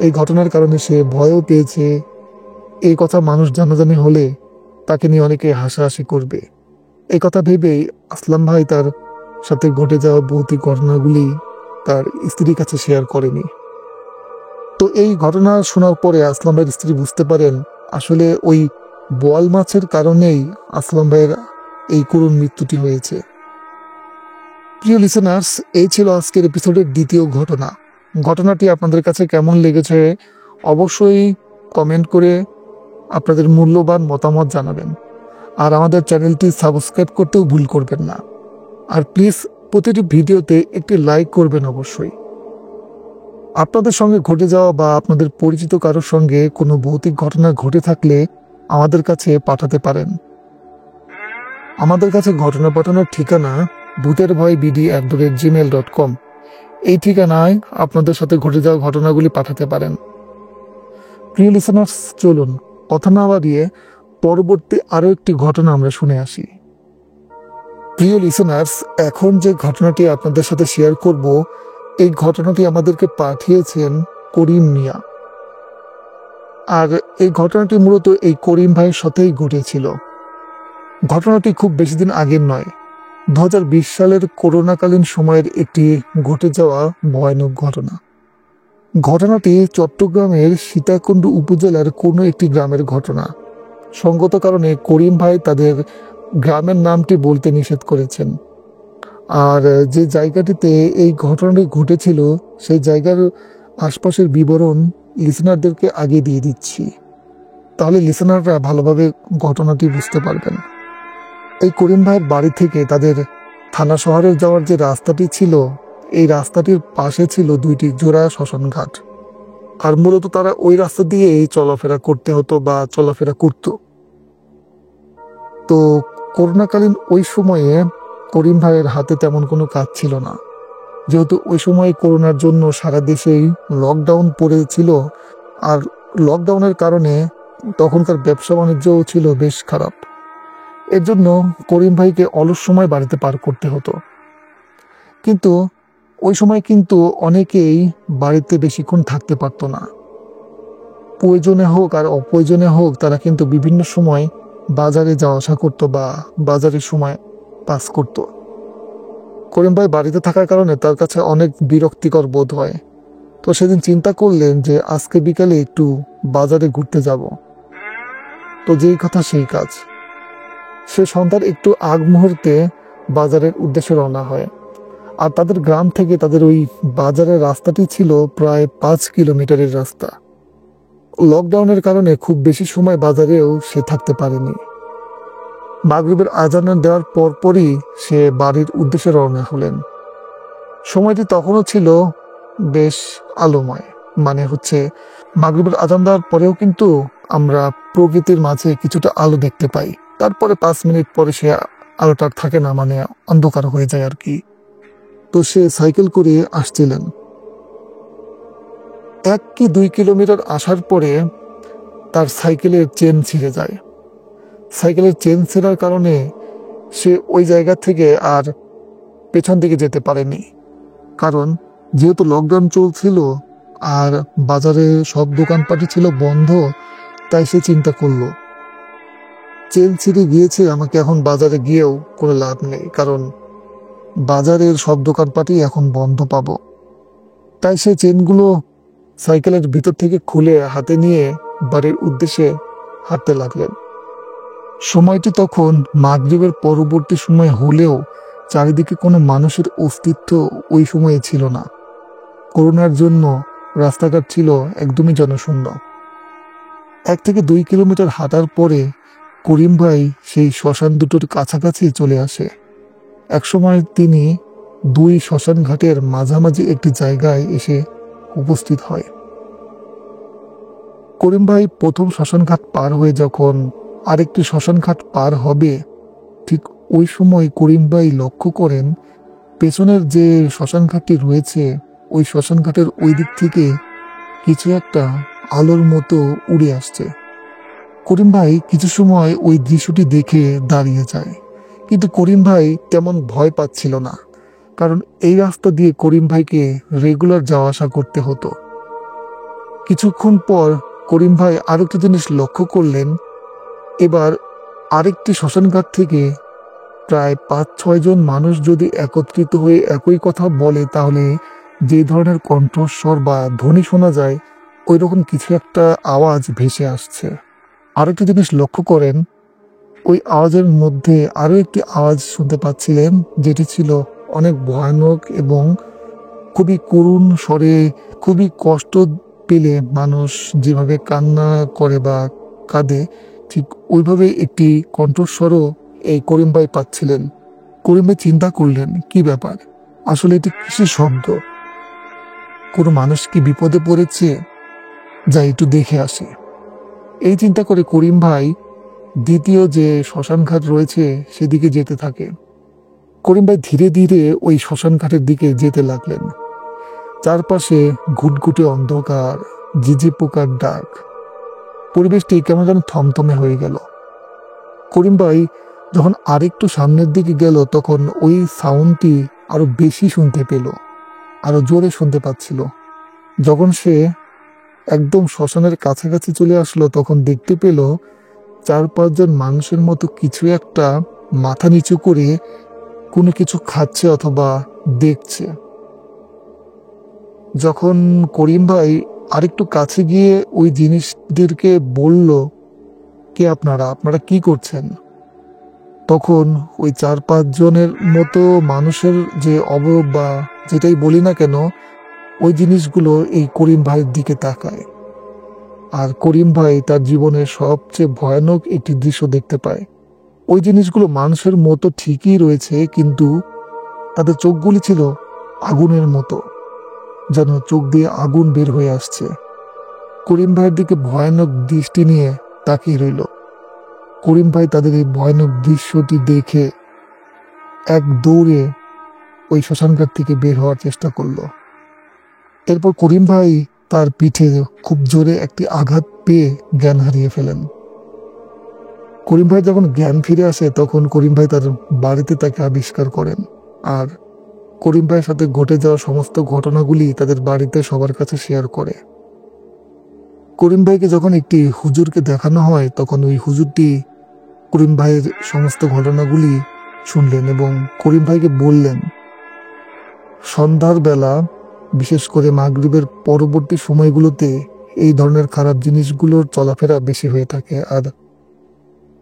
এই ঘটনার কারণে সে ভয়ও পেয়েছে। এই কথা মানুষ জানাজানি হলে তাকে নিয়ে অনেকে হাসাহাসি করবে, এই কথা ভেবেই আসলাম ভাই তার সাথে ঘটে যাওয়া ভৌতিক ঘটনাগুলি তার স্ত্রীর কাছে শেয়ার করেনি। তো এই ঘটনা শোনার পরে আসলাম ভাইয়ের স্ত্রী বুঝতে পারেন আসলে ওই বোয়াল মাছের কারণেই আসলাম ভাইয়ের এই করুণ মৃত্যুটি হয়েছে। প্রিয় লিসেনার্স, এই ছিল আজকের এপিসোডের দ্বিতীয় ঘটনা। ঘটনাটি আপনাদের কাছে কেমন লেগেছে অবশ্যই কমেন্ট করে আপনাদের মূল্যবান মতামত জানাবেন। আর আমাদের চ্যানেলটি সাবস্ক্রাইব করতেও ভুল করবেন না। আর প্লিজ প্রতিটি ভিডিওতে একটি লাইক করবেন অবশ্যই। আপনাদের সঙ্গে ঘটে যাওয়া বা আপনাদের পরিচিত কারোর সঙ্গে কোনো ভৌতিক ঘটনা ঘটে থাকলে আমাদের কাছে পাঠাতে পারেন। আমাদের কাছে ঘটনা পাঠানোর ঠিকানা bhuterboybd@gmail.com। এই ঠিকানায় আপনাদের সাথে ঘটে যাওয়া ঘটনাগুলি পাঠাতে পারেন। প্রিয় লিসেনার্স, চলুন কথা না বাড়িয়ে পরবর্তী আরও একটি ঘটনা আমরা শুনে আসি। প্রিয় লিসেনার্স, এখন যে ঘটনাটি আপনাদের সাথে শেয়ার করব, এই ঘটনাটি আমাদেরকে পাঠিয়েছেন করিম মিয়া। আর এই ঘটনাটি মূলত এই করিম ভাইয়ের সাথেই ঘটেছিল। ঘটনাটি খুব বেশি দিন আগের নয়, 2020 সালের করোনাকালীন সময়ের একটি ঘটে যাওয়া ভয়ানক ঘটনা। ঘটনাটি চট্টগ্রামের সীতাকুণ্ড উপজেলার কোনো একটি গ্রামের ঘটনা। সঙ্গত কারণে করিম ভাই তাদের গ্রামের নামটি বলতে নিষেধ করেছেন। আর যে জায়গাটিতে এই ঘটনাটি ঘটেছিল সেই জায়গার আশপাশের বিবরণ লিসেনারদেরকে আগে দিয়ে দিচ্ছি, তাহলে লিসেনাররা ভালোভাবে ঘটনাটি বুঝতে পারবেন। এই করিম ভাইয়ের বাড়ি থেকে তাদের থানা শহরে যাওয়ার যে রাস্তাটি ছিল, এই রাস্তাটির পাশে ছিল 2টি জোড়া শ্মশানঘাট। আর মূলত তারা ওই রাস্তা দিয়ে চলাফেরা করতে হতো বা চলাফেরা করত। তো করোনাকালীন ওই সময়ে করিম ভাইয়ের হাতে তেমন কোনো কাজ ছিল না, যেহেতু ওই সময় করোনার জন্য সারা দেশেই লকডাউন পড়েছিল। আর লকডাউনের কারণে তখনকার ব্যবসা বাণিজ্যও ছিল বেশ খারাপ। এর জন্য করিম ভাইকে অলস সময় বাড়িতে পার করতে হতো। কিন্তু ওই সময় কিন্তু অনেকেই বাড়িতে বেশিক্ষণ থাকতে পারতো না। প্রয়োজনে হোক আর অপ্রয়োজনে হোক তারা কিন্তু বিভিন্ন সময় বাজারে যাওয়া আসা করতো বা বাজারের সময় পাস করতো। করিম ভাই বাড়িতে থাকার কারণে তার কাছে অনেক বিরক্তিকর বোধ হয়। তো সেদিন চিন্তা করলেন যে আজকে বিকালে একটু বাজারে ঘুরতে যাব। তো যেই কথা সেই কাজ, সে সন্ধ্যার একটু আগ মুহূর্তে বাজারের উদ্দেশ্যে রওনা হয়। আর তাদের গ্রাম থেকে তাদের ওই বাজারের রাস্তাটি ছিল প্রায় 5 কিলোমিটারের রাস্তা। লকডাউনের কারণে খুব বেশি সময় বাজারেও সে থাকতে পারেনি। মাগরিবের আজান দেওয়ার পরপরই সে বাড়ির উদ্দেশ্যে রওনা হলেন। সময়টি তখনও ছিল বেশ আলোময়, মানে হচ্ছে মাগরিবের আজান দেওয়ার পরেও কিন্তু আমরা প্রকৃতির মাঝে কিছুটা আলো দেখতে পাই। তারপরে 5 মিনিট পরে সে আলোটা আর থাকে না, মানে অন্ধকার হয়ে যায় আর কি। তো সে সাইকেল করে আসছিলেন। 1 কি 2 কিলোমিটার আসার পরে তার সাইকেলের চেন ছিঁড়ে যায়। সাইকেলের চেন ছেঁড়ার কারণে সে ওই জায়গা থেকে আর পেছন দিকে যেতে পারেনি। কারণ যেহেতু লকডাউন চলছিল আর বাজারে সব দোকানপাটই ছিল বন্ধ, তাই সে চিন্তা করলো চেন ছিঁড়ে গিয়েছে, আমাকে এখন বাজারে গিয়েও কোনো লাভ নেই, কারণ বাজারের সব দোকানপাটই এখন বন্ধ পাবো। তাই সে চেনগুলো সাইকেলের ভিতর থেকে খুলে হাতে নিয়ে বাড়ির উদ্দেশ্যে হাঁটতে লাগলেন। সময়টি তখন মাগরিবের পরবর্তী সময় হলেও চারিদিকে কোনো মানুষের অস্তিত্ব ওই সময়ে ছিল না। করোনার জন্য রাস্তাঘাট ছিল একদমই জনশূন্য। 1 থেকে 2 কিলোমিটার হাঁটার পরে করিম ভাই সেই শ্মশান দুটোর কাছাকাছি চলে আসে। একসময় তিনি 2 শ্মশান ঘাটের মাঝামাঝি একটি জায়গায় এসে উপস্থিত হয়। করিম ভাই প্রথম শ্মশান ঘাট পার হয়ে যখন আরেকটি শ্মশান ঘাট পার হবে, ঠিক ওই সময় করিম ভাই লক্ষ্য করেন পেছনের যে শ্মশান ঘাটটি রয়েছে ওই শ্মশান ঘাটের ওই দিক থেকে কিছু একটা আলোর মতো উড়ে আসছে। করিম ভাই কিছু সময় ওই দৃশ্যটি দেখে দাঁড়িয়ে যায়, কিন্তু করিম ভাই তেমন ভয় পাচ্ছিল না, কারণ এই রাস্তা দিয়ে করিম ভাইকে রেগুলার যাওয়া আসা করতে হতো। কিছুক্ষণ পর করিম ভাই আরেকটি জিনিস লক্ষ্য করলেন। এবার আরেকটি শ্মশানঘাট থেকে প্রায় 5-6 জন মানুষ যদি একত্রিত হয়ে একই কথা বলে, তাহলে যে ধরনের কণ্ঠস্বর বা ধ্বনি শোনা যায় ওই রকম কিছু একটা আওয়াজ ভেসে আসছে। আরেকটি জিনিস লক্ষ্য করেন, ওই আওয়াজের মধ্যে আরো একটি আওয়াজ শুনতে পাচ্ছিলেন, যেটি ছিল অনেক ভয়ানক এবং খুবই করুণ স্বরে, খুবই কষ্ট পেলে মানুষ যেভাবে কান্না করে বা কাঁদে, ঠিক ওইভাবে একটি কণ্ঠস্বরও এই করিম ভাই পাচ্ছিলেন। করিম ভাই চিন্তা করলেন, কি ব্যাপার, আসলে এটি কিসের শব্দ? কোনো মানুষ কি বিপদে পড়েছে? যা একটু দেখে আসে। এই চিন্তা করে করিম ভাই দ্বিতীয় যে শ্মশান ঘাট রয়েছে সেদিকে যেতে থাকে। করিম ভাই ধীরে ধীরে ওই শ্মশান ঘাটের দিকে যেতে লাগলেন। চারপাশে ঘুটঘুটে অন্ধকার, ঝিঝি পোকার ডাক, পরিবেশটি কেমন যেন থমথমে হয়ে গেল। করিম ভাই যখন আরেকটু সামনের দিকে গেল, তখন ওই সাউন্ডটি আরো বেশি শুনতে পেল, আরো জোরে শুনতে পাচ্ছিল। যখন সে একদম শ্মশানের কাছাকাছি চলে আসলো, তখন দেখতে পেল 4-5 জন মানুষের মতো কিছু একটা মাথা নিচু করে কোনো কিছু খাচ্ছে অথবা দেখছে। যখন করিম ভাই আরেকটু কাছে গিয়ে ওই জিনিসদেরকে বলল, কে আপনারা, আপনারা কি করছেন? তখন ওই 4-5 জনের মতো মানুষের যে অবয়ব বা যেটাই বলি না কেন, ওই জিনিসগুলো এই করিম ভাইয়ের দিকে তাকায়। আর করিম ভাই তার জীবনের সবচেয়ে ভয়ানক একটি দৃশ্য দেখতে পায়। ওই জিনিসগুলো মানুষের মতো ঠিকই রয়েছে, কিন্তু তাদের চোখগুলি ছিল আগুনের মতো, যেন চোখ দিয়ে আগুন বের হয়ে আসছে। করিম ভাইয়ের দিকে ভয়ানক দৃষ্টি নিয়ে তাকিয়ে রইল। করিম ভাই তাদের এই ভয়ানক দৃশ্যটি দেখে এক দৌড়ে ওই শ্মশানঘাট থেকে বের হওয়ার চেষ্টা করলো। এরপর করিম ভাই তার পিঠে খুব জোরে একটি আঘাত পেয়ে জ্ঞান হারিয়ে ফেলেন। করিম ভাই যখন জ্ঞান ফিরে আসে, তখন করিম ভাই তার বাড়িতে তাকে আবিষ্কার করেন, আর করিম ভাইয়ের সাথে ঘটে যাওয়া সমস্ত ঘটনাগুলি তাদের বাড়িতে সবার কাছে শেয়ার করে। করিম ভাইকে যখন একটি হুজুরকে দেখানো হয়, তখন ওই হুজুরটি করিম ভাইয়ের সমস্ত ঘটনাগুলি শুনলেন এবং করিম ভাইকে বললেন, সন্ধ্যার বেলা বিশেষ করে মাগরিবের পরবর্তী সময়গুলোতে এই ধরনের খারাপ জিনিসগুলোর চলাফেরা বেশি হয়ে থাকে। আর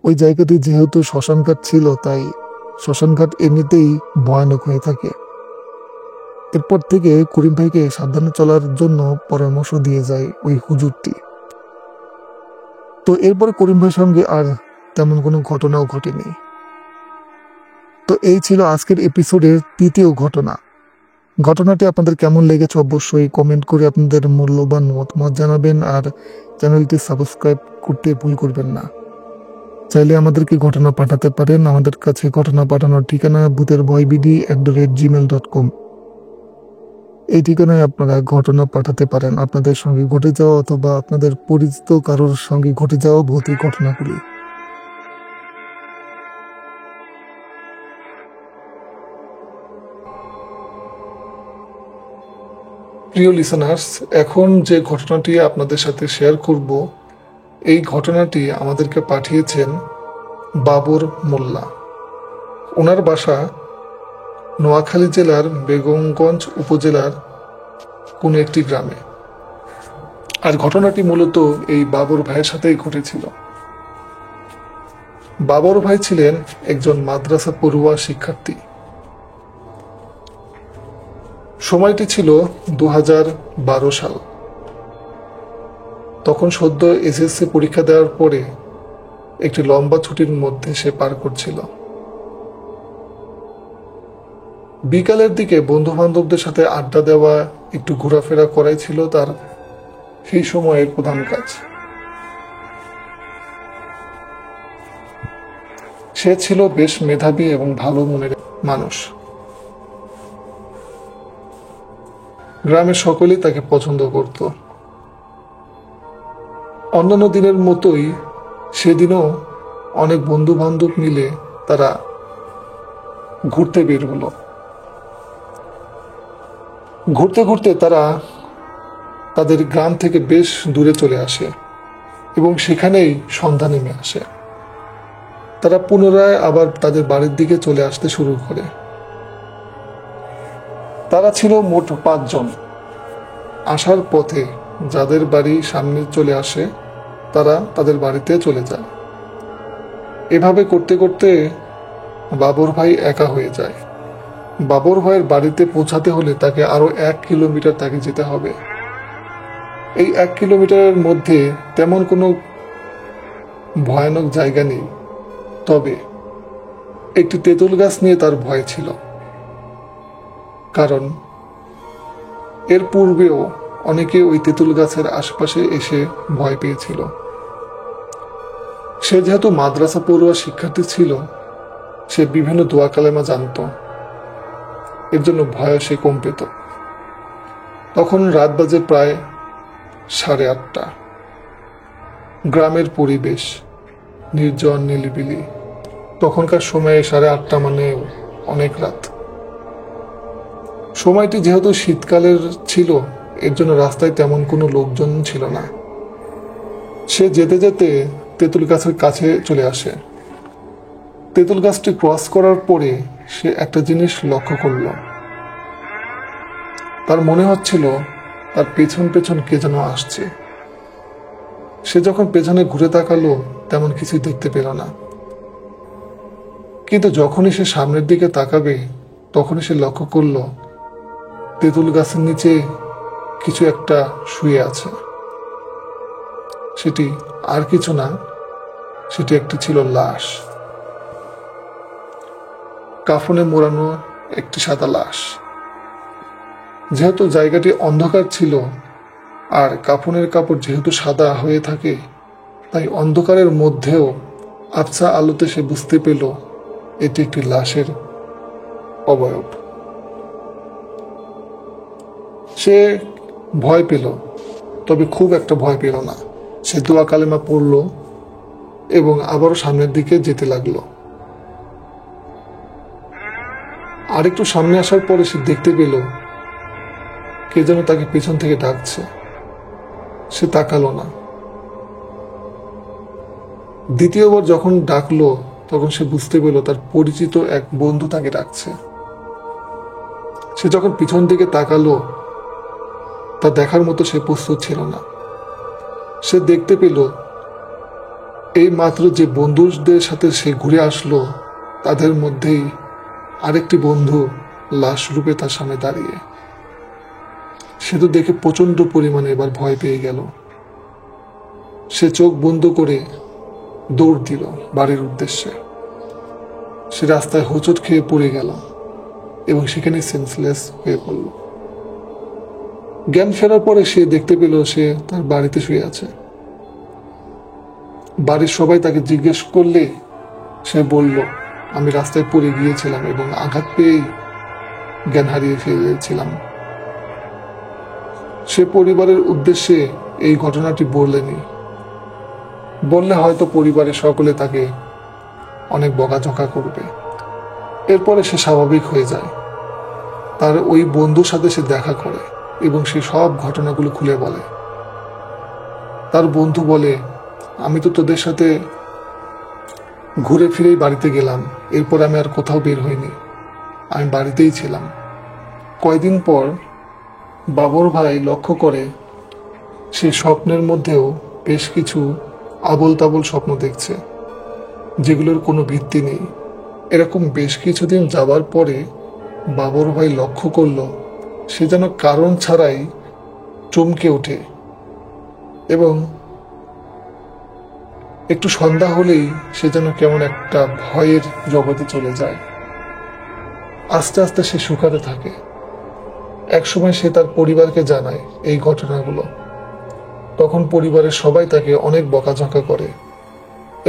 ওই জায়গাটি যেহেতু শ্মশানঘাট ছিল, তাই শ্মশানঘাট এমনিতেই ভয়ানক হয়ে থাকে। এরপর থেকে করিম ভাইকে সাবধানে চলার জন্য পরামর্শ দিয়ে যায় ওই হুজুরটি। তো এরপরে করিম ভাইয়ের সঙ্গে আর তেমন কোনো ঘটনাও ঘটেনি। তো এই ছিল আজকের এপিসোডের তৃতীয় ঘটনা। ঘটনাটি আপনাদের কেমন লেগেছে অবশ্যই কমেন্ট করে আপনাদের মূল্যবান মতামত জানাবেন, আর চ্যানেলটি সাবস্ক্রাইব করতে ভুল করবেন না। চাইলে আমাদেরকে ঘটনা পাঠাতে পারেন। আমাদের কাছে ঘটনা পাঠানোর ঠিকানা bhuterboybd@gmail.com। এই ঠিকানায় আপনারা ঘটনা পাঠাতে পারেন আপনাদের সঙ্গে ঘটে যাওয়া অথবা আপনাদের পরিচিত কারোর সঙ্গে ঘটে যাওয়া ভৌতিক ঘটনাগুলি। প্রিয় লিসেনার্স, এখন যে ঘটনাটি আপনাদের সাথে শেয়ার করব, এই ঘটনাটি আমাদেরকে পাঠিয়েছেন বাবর মোল্লা। ওনার বাসা নোয়াখালী জেলার বেগমগঞ্জ উপজেলার কোনো একটি গ্রামে। আর ঘটনাটি মূলত এই বাবর ভাইয়ের সাথেই ঘটেছিল। বাবর ভাই ছিলেন একজন মাদ্রাসা পড়ুয়া শিক্ষার্থী। সময়টি ছিল 2012 সাল। তখন সদ্য এসএসসি পরীক্ষা দেওয়ার পরে একটি লম্বা ছুটির মধ্যে সে পার করছিল। বিকালের দিকে বন্ধু বান্ধবদের সাথে আড্ডা দেওয়া, একটু ঘোরাফেরা করাই ছিল তার সেই সময়ের প্রধান কাজ। সে ছিল বেশ মেধাবী এবং ভালো মনের মানুষ। গ্রামের সকলেই তাকে পছন্দ করত। অন্যান্য দিনের মতোই সেদিনও অনেক বন্ধু বান্ধব মিলে তারা ঘুরতে বের হলো। ঘুরতে ঘুরতে তারা তাদের গ্রাম থেকে বেশ দূরে চলে আসে এবং সেখানেই সন্ধ্যা নেমে আসে। তারা পুনরায় আবার তাদের বাড়ির দিকে চলে আসতে শুরু করে। তারা ছিল মোট 5 জন। আসার পথে যাদের বাড়ি সামনে চলে আসে তারা তাদের বাড়িতে চলে যায়। এভাবে করতে করতে বাবর ভাই একা হয়ে যায়। বাবর ভাইয়ের বাড়িতে পৌঁছাতে হলে তাকে আরো 1 কিলোমিটার তাকে যেতে হবে। এই 1 কিলোমিটারের মধ্যে তেমন কোনো ভয়ানক জায়গা নেই, তবে একটি তেঁতুল গাছ নিয়ে তার ভয় ছিল। কারণ এর পূর্বেও অনেকে ওই তেঁতুল গাছের আশেপাশে এসে ভয় পেয়েছিল। সে যেহেতু মাদ্রাসা পড়ুয়া শিক্ষার্থী ছিল, সে বিভিন্ন দোয়া কালেমা জানত, এর জন্য ভয় সে কম পেত। তখন রাত বাজে প্রায় 8:30। গ্রামের পরিবেশ নির্জন নিলিবিলি। তখনকার সময়ে 8:30 মানে অনেক রাত। সময়টি যেহেতু শীতকালের ছিল, এর জন্য রাস্তায় তেমন কোনো লোকজন ছিল না। সে যেতে যেতে তেঁতুল গাছের কাছে চলে আসে। তেঁতুল গাছটি ক্রস করার পরে সে একটা জিনিস লক্ষ্য করল। তার মনে হচ্ছিল তার পেছন পেছন কে যেন আসছে। সে যখন পেছনে ঘুরে তাকালো তেমন কিছু দেখতে পেল না, কিন্তু যখনই সে সামনের দিকে তাকাবে তখনই সে লক্ষ্য করল তেঁতুল গাছের নিচে কিছু একটা শুয়ে আছে। সেটি আর কিছু না, সেটি একটি ছিল লাশ। কাফনে মোড়ানো একটি সাদা লাশ। যেহেতু জায়গাটি অন্ধকার ছিল আর কাফনের কাপড় যেহেতু সাদা হয়ে থাকে, তাই অন্ধকারের মধ্যেও আবছা আলোতে সে বুঝতে পেল এটি একটি লাশের অবয়ব। সে ভয় পেল, তবে খুব একটা ভয় পেল না। সে দোয়া কালেমা পড়ল এবং আবারও সামনের দিকে যেতে লাগলো। আরেকটু সামনে আসার পরে সে দেখতে পেল কে যেন তাকে পেছন থেকে ডাকছে। সে তাকালো না। দ্বিতীয়বার যখন ডাকলো তখন সে বুঝতে পেল তার পরিচিত এক বন্ধু তাকে ডাকছে। সে যখন পিছন দিকে তাকালো, তা দেখার মতো সে প্রস্তুত ছিল না। সে দেখতে পেল এই মাত্র যে বন্ধুদের সাথে সে ঘুরে আসলো তাদের মধ্যেই আরেকটি বন্ধু লাশ রূপে তার সামনে দাঁড়িয়ে। সে তো দেখে প্রচন্ড পরিমাণে এবার ভয় পেয়ে গেল। সে চোখ বন্ধ করে দৌড় দিল বাড়ির উদ্দেশ্যে। সে রাস্তায় হোঁচট খেয়ে পড়ে গেল এবং সেখানে সেন্সলেস হয়ে পড়ল। জ্ঞান ফেরার পরে সে দেখতে পেল সে তার বাড়িতে শুয়ে আছে। বাড়ির সবাই তাকে জিজ্ঞেস করলে সে বলল, আমি রাস্তায় পড়ে গিয়েছিলাম এবং আঘাত পেয়েই জ্ঞান হারিয়ে ফেলেছিলাম। সে পরিবারের উদ্দেশ্যে এই ঘটনাটি বললেনি। বললে হয়তো পরিবারের সকলে তাকে অনেক বকাঝকা করবে। এরপরে সে স্বাভাবিক হয়ে যায়। তার ওই বন্ধুর সাথে সে দেখা করে এবং সে সব ঘটনাগুলো খুলে বলে। তার বন্ধু বলে, আমি তো তোদের সাথে ঘুরে ফিরেই বাড়িতে গেলাম, এরপর আমি আর কোথাও বের হইনি, আমি বাড়িতেই ছিলাম। কয়দিন পর বাবর ভাই লক্ষ্য করে সে স্বপ্নের মধ্যেও বেশ কিছু আবোল তাবোল স্বপ্ন দেখছে, যেগুলোর কোনো ভিত্তি নেই। এরকম বেশ কিছুদিন যাবার পরে বাবর ভাই লক্ষ্য করল সে যেন কারণ ছাড়াই চমকে ওঠে এবং একটু সন্ধ্যা হলেই সে যেন কেমন একটা ভয়ের জগতে চলে যায়। আস্তে আস্তে সে শুকাতে থাকে। একসময় সে তার পরিবারকে জানায় এই ঘটনাগুলো। তখন পরিবারের সবাই তাকে অনেক বকাঝকা করে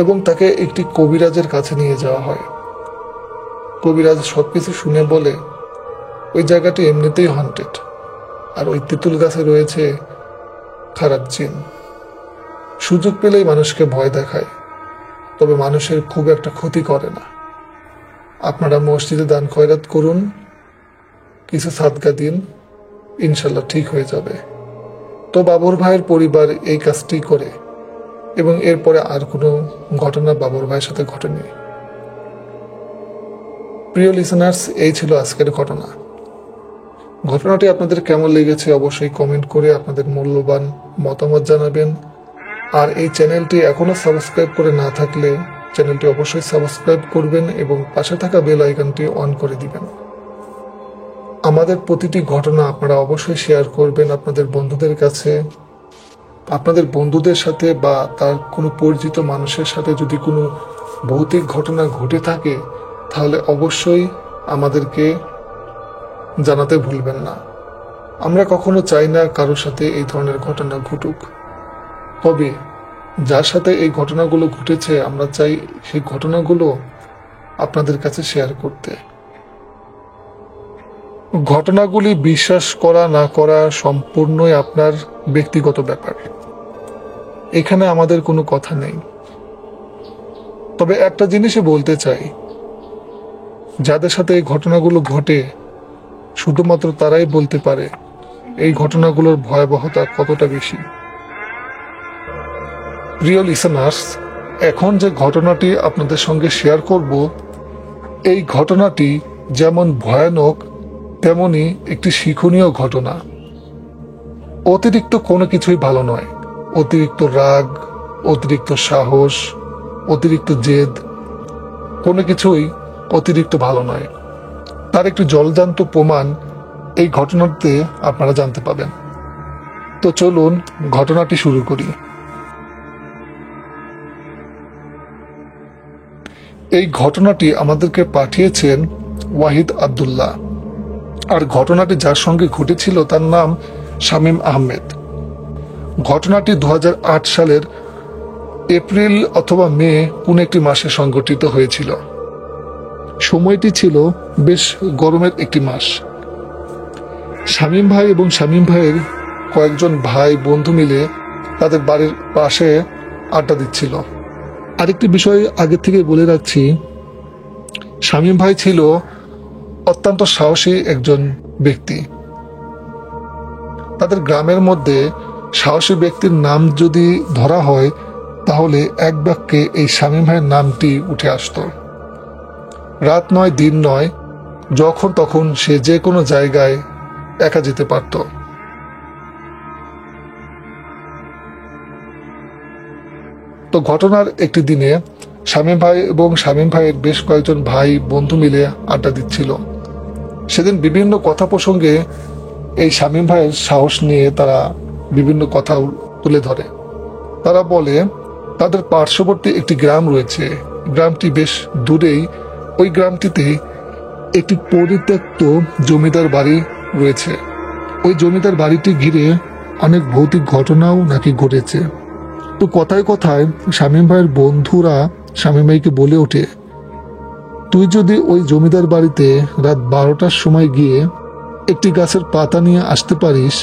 এবং তাকে একটি কবিরাজের কাছে নিয়ে যাওয়া হয়। কবিরাজ সবকিছু শুনে বলে, ওই জায়গাটি এমনিতেই হন্টেড, আর ওই তেঁতুল গাছে রয়েছে খারাপ জিন। সুযোগ পেলেই মানুষকে ভয় দেখায়, তবে মানুষের খুব একটা ক্ষতি করে না। আপনারা মসজিদে দান খয়রাত করুন, কিছু সাদকা দিন, ইনশাল্লাহ ঠিক হয়ে যাবে। তো বাবর ভাইয়ের পরিবার এই কাজটি করে এবং এরপরে আর কোনো ঘটনা বাবর ভাইয়ের সাথে ঘটেনি। প্রিয় লিসেনার্স, এই ছিল আজকের ঘটনা। ঘটনাটি আপনাদের কেমন লেগেছে অবশ্যই কমেন্ট করে আপনাদের মূল্যবান মতামত জানাবেন। আর এই চ্যানেলটি এখনো সাবস্ক্রাইব করে না থাকলে চ্যানেলটি অবশ্যই সাবস্ক্রাইব করবেন এবং পাশে থাকা বেল আইকনটি অন করে দিবেন। আমাদের প্রতিটি ঘটনা আপনারা অবশ্যই শেয়ার করবেন আপনাদের বন্ধুদের কাছে। আপনাদের বন্ধুদের সাথে বা তার কোনো পরিচিত মানুষের সাথে যদি কোনো ভৌতিক ঘটনা ঘটে থাকে তাহলে অবশ্যই আমাদেরকে জানাতে ভুলবেন না। আমরা কখনো চাই না কারোর সাথে এই ধরনের ঘটনা ঘটুক, তবে যার সাথে এই ঘটনাগুলো ঘটেছে আমরা চাই সেই ঘটনাগুলো আপনাদের কাছে শেয়ার করতে। ঘটনাগুলি বিশ্বাস করা না করা সম্পূর্ণই আপনার ব্যক্তিগত ব্যাপার, এখানে আমাদের কোনো কথা নেই। তবে একটা জিনিসই বলতে চাই, যাদের সাথে এই ঘটনাগুলো ঘটে শুধুমাত্র তারাই বলতে পারে এই ঘটনাগুলোর ভয়াবহতা কতটা বেশি। প্রিয় লিসেনার্স, এখন যে ঘটনাটি আপনাদের সঙ্গে শেয়ার করব, এই ঘটনাটি যেমন ভয়ানক তেমনি একটি শিক্ষণীয় ঘটনা। অতিরিক্ত কোনো কিছুই ভালো নয়। অতিরিক্ত রাগ, অতিরিক্ত সাহস, অতিরিক্ত জেদ, কোনো কিছুই অতিরিক্ত ভালো নয়। তার একটি জলজান্ত প্রমাণ এই ঘটনাতে আপনারা জানতে পাবেন। তো চলুন ঘটনাটি শুরু করি। এই ঘটনাটি আমাদেরকে পাঠিয়েছেন ওয়াহিদ আব্দুল্লাহ, আর ঘটনাটি যার সঙ্গে ঘটেছিল তার নাম শামীম আহমেদ। ঘটনাটি 2008 সালের এপ্রিল অথবা মে কোন একটি মাসে সংঘটিত হয়েছিল। সময়টি ছিল বেশ গরমের একটি মাস। শামীম ভাই এবং শামীম ভাইয়ের কয়েকজন ভাই বন্ধু মিলে তাদের বাড়ির পাশে আড্ডা দিচ্ছিল। আরেকটি বিষয় আগে থেকে বলে রাখছি, শামীম ভাই ছিল অত্যন্ত সাহসী একজন ব্যক্তি। তাদের গ্রামের মধ্যে সাহসী ব্যক্তির নাম যদি ধরা হয় তাহলে এক বাক্যে এই শামীম ভাইয়ের নামটি উঠে আসতো। রাত নয় দিন নয়, যখন তখন সে যে কোনো জায়গায় একা যেতে পারত। তো ঘটনার একটি দিনে শামীম ভাই এবং শামীম ভাইয়ের বেশ কয়েকজন ভাই বন্ধু মিলে আড্ডা দিচ্ছিল। সেদিন বিভিন্ন কথা প্রসঙ্গে এই শামীম ভাইয়ের সাহস নিয়ে তারা বিভিন্ন কথা তুলে ধরে। তারা বলে তাদের পার্শ্ববর্তী একটি গ্রাম রয়েছে, গ্রামটি বেশ দূরেই ওই গ্রামটিতে একটি পরিত্যক্ত জমিদার বাড়ি রয়েছে। ওই জমিদার বাড়িটি ঘিরে অনেক ভৌতিক ঘটনাও নাকি ঘটেছে। তো কথায় কথায় শামীম ভাইয়ের বন্ধুরা শামীম ভাইকে বলে ওঠে, তুই যদি ওই জমিদার বাড়িতে রাত 12টার সময় গিয়ে একটি গাছের পাতা নিয়ে আসতে পারিস,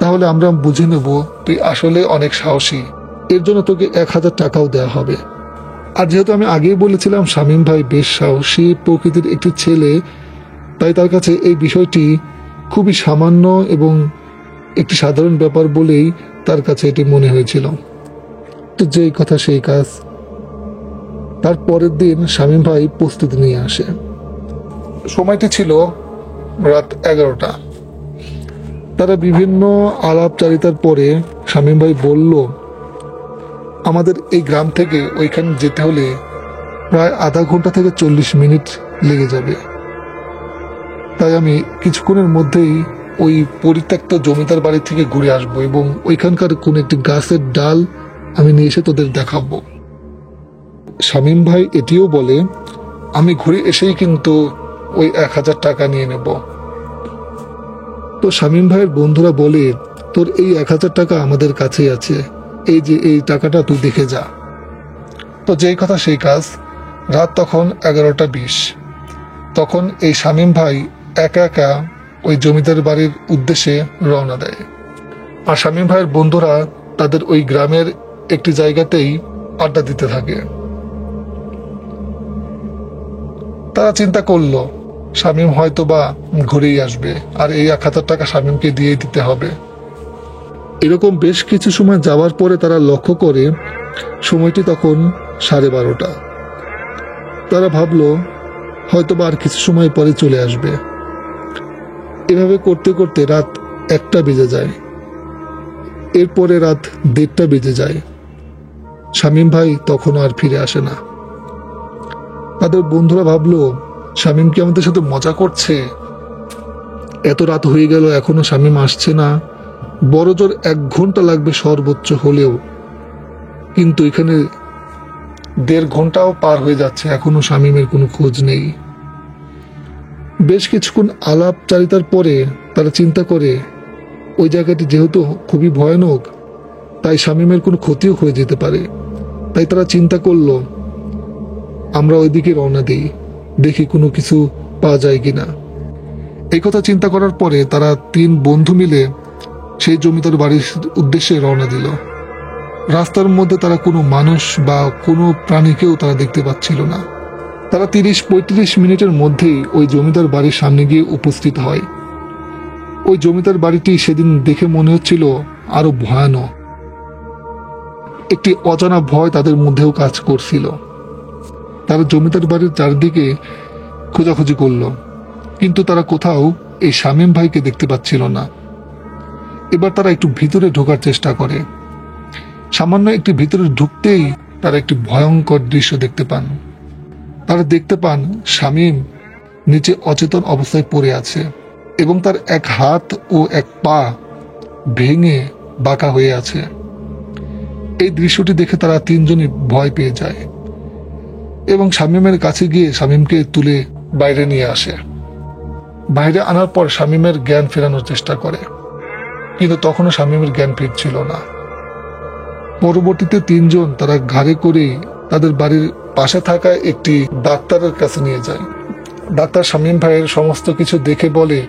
তাহলে আমরা বুঝে নেব তুই আসলে অনেক সাহসী, এর জন্য তোকে 1000 টাকাও দেওয়া হবে। আর যেহেতু আমি আগেই বলেছিলাম শামীম ভাই বেশ সাহসী প্রকৃতির একটি ছেলে, তাই তার কাছে এই বিষয়টি খুবই সামান্য এবং একটি সাধারণ ব্যাপার বলেই তার কাছে এটি মনে হয়েছিল। তো যেই কথা সেই কাজ। তার পরের দিন শামীম ভাই প্রস্তুতি নিয়ে আসে। সময়টি ছিল রাত 11টা। তারা বিভিন্ন আলাপচারিতার পরে শামীম ভাই বলল, আমাদের এই গ্রাম থেকে ওইখানে যেতে হলে প্রায় আধা ঘন্টা থেকে 40 মিনিট লেগে যাবে। তাই আমি কিছুক্ষণের মধ্যেই ওই পরিত্যক্ত জমিদার বাড়ি থেকে ঘুরে আসবো এবং ওইখানকার কোন একটি গাছের ডাল আমি নিয়ে এসে তোদের দেখাবো। শামীম ভাই এটিও বলে, আমি ঘুরে এসেই কিন্তু ওই 1000 টাকা নিয়ে নেব। তো শামীম ভাইয়ের বন্ধুরা বলে, তোর এই 1000 টাকা আমাদের কাছেই আছে, এই যে এই টাকাটা তুই দেখে যা। তো যেই কথা সেই কাজ। রাত তখন 11টা 20। তখন এই শামীম ভাই একা একা ওই জমিদার বাড়ির উদ্দেশ্যে রওনা দেয়। আর শামীম ভাইয়ের বন্ধুরা তাদের ওই গ্রামের একটি জায়গাতেই আড্ডা দিতে থাকে। তারা চিন্তা করলো শামীম হয়তো বা ঘুরেই আসবে, আর এই 1000 টাকা শামীমকে দিয়ে দিতে হবে। এরকম বেশ কিছু সময় যাওয়ার পরে তারা লক্ষ্য করে সময়টি তখন 12:30। তারা ভাবলো হয়তো বা আর কিছু সময় পরে চলে আসবে। এভাবে করতে করতে রাত 1টা বেজে যায়। এরপরে রাত 1:30টা বেজে যায়। শামীম ভাই তখনও আর ফিরে আসে না। তাদের বন্ধুরা ভাবলো শামীম কি আমাদের সাথে মজা করছে? এত রাত হয়ে গেল এখনো শামীম আসছে না, বড় জোর 1 ঘন্টা লাগবে সর্বোচ্চ হলেও, কিন্তু এখানে 1.5 ঘন্টাও পার হয়ে যাচ্ছে, এখনো শামীমের কোনো খোঁজ নেই। বেশ কিছুক্ষণ আলাপচারিতার পরে তারা চিন্তা করে ওই জায়গাটি যেহেতু খুবই ভয়ানক, তাই শামীমের কোনো ক্ষতিও হয়ে যেতে পারে। তাই তারা চিন্তা করলো আমরা ওইদিকে রওনা দিই, দেখি কোনো কিছু পাওয়া যায় কিনা। এই কথা চিন্তা করার পরে তারা 3 বন্ধু মিলে সেই জমিদার বাড়ির উদ্দেশ্যে রওনা দিল। রাস্তার মধ্যে তারা কোনো মানুষ বা কোনো প্রাণীকেও তারা দেখতে পাচ্ছিল না। তারা 30-35 মিনিটের মধ্যেই ওই জমিদার বাড়ির সামনে গিয়ে উপস্থিত হয়। ওই জমিদার বাড়িটি সেদিন দেখে মনে হচ্ছিল আরো ভয়ানক। একটি অজানা ভয় তাদের মধ্যেও কাজ করছিল। তারা জমিদার বাড়ির চারদিকে খোঁজাখুঁজি করলো, কিন্তু তারা কোথাও এই শামীম ভাইকে দেখতে পাচ্ছিল না। এবার তারা একটু ভিতরে ঢোকার চেষ্টা করে। সামান্য একটি ভিতরে ঢুকতেই তারা একটি ভয়ঙ্কর দৃশ্য দেখতে পান। তারা দেখতে পান শামীম নিচে অচেতন অবস্থায় পড়ে আছে এবং তার 1 হাত ও 1 পা ভেঙে বাঁকা হয়ে আছে। এই দৃশ্যটি দেখে তারা 3 জনই ভয় পেয়ে যায় এবং শামীমের কাছে গিয়ে শামীমকে তুলে বাইরে নিয়ে আসে। বাইরে আনার পর শামীমের জ্ঞান ফেরানোর চেষ্টা করে, কিন্তু তখনও শামীমের জ্ঞান ফিরছিল না। পরবর্তীতে 3 জন তারা ঘাড়ে করে তাদের বাড়ির পাশে থাকা একটি ডাক্তারের কাছে নিয়ে যায়। ডাক্তার শামীম ভাইয়ের সমস্ত কিছু দেখে বলে,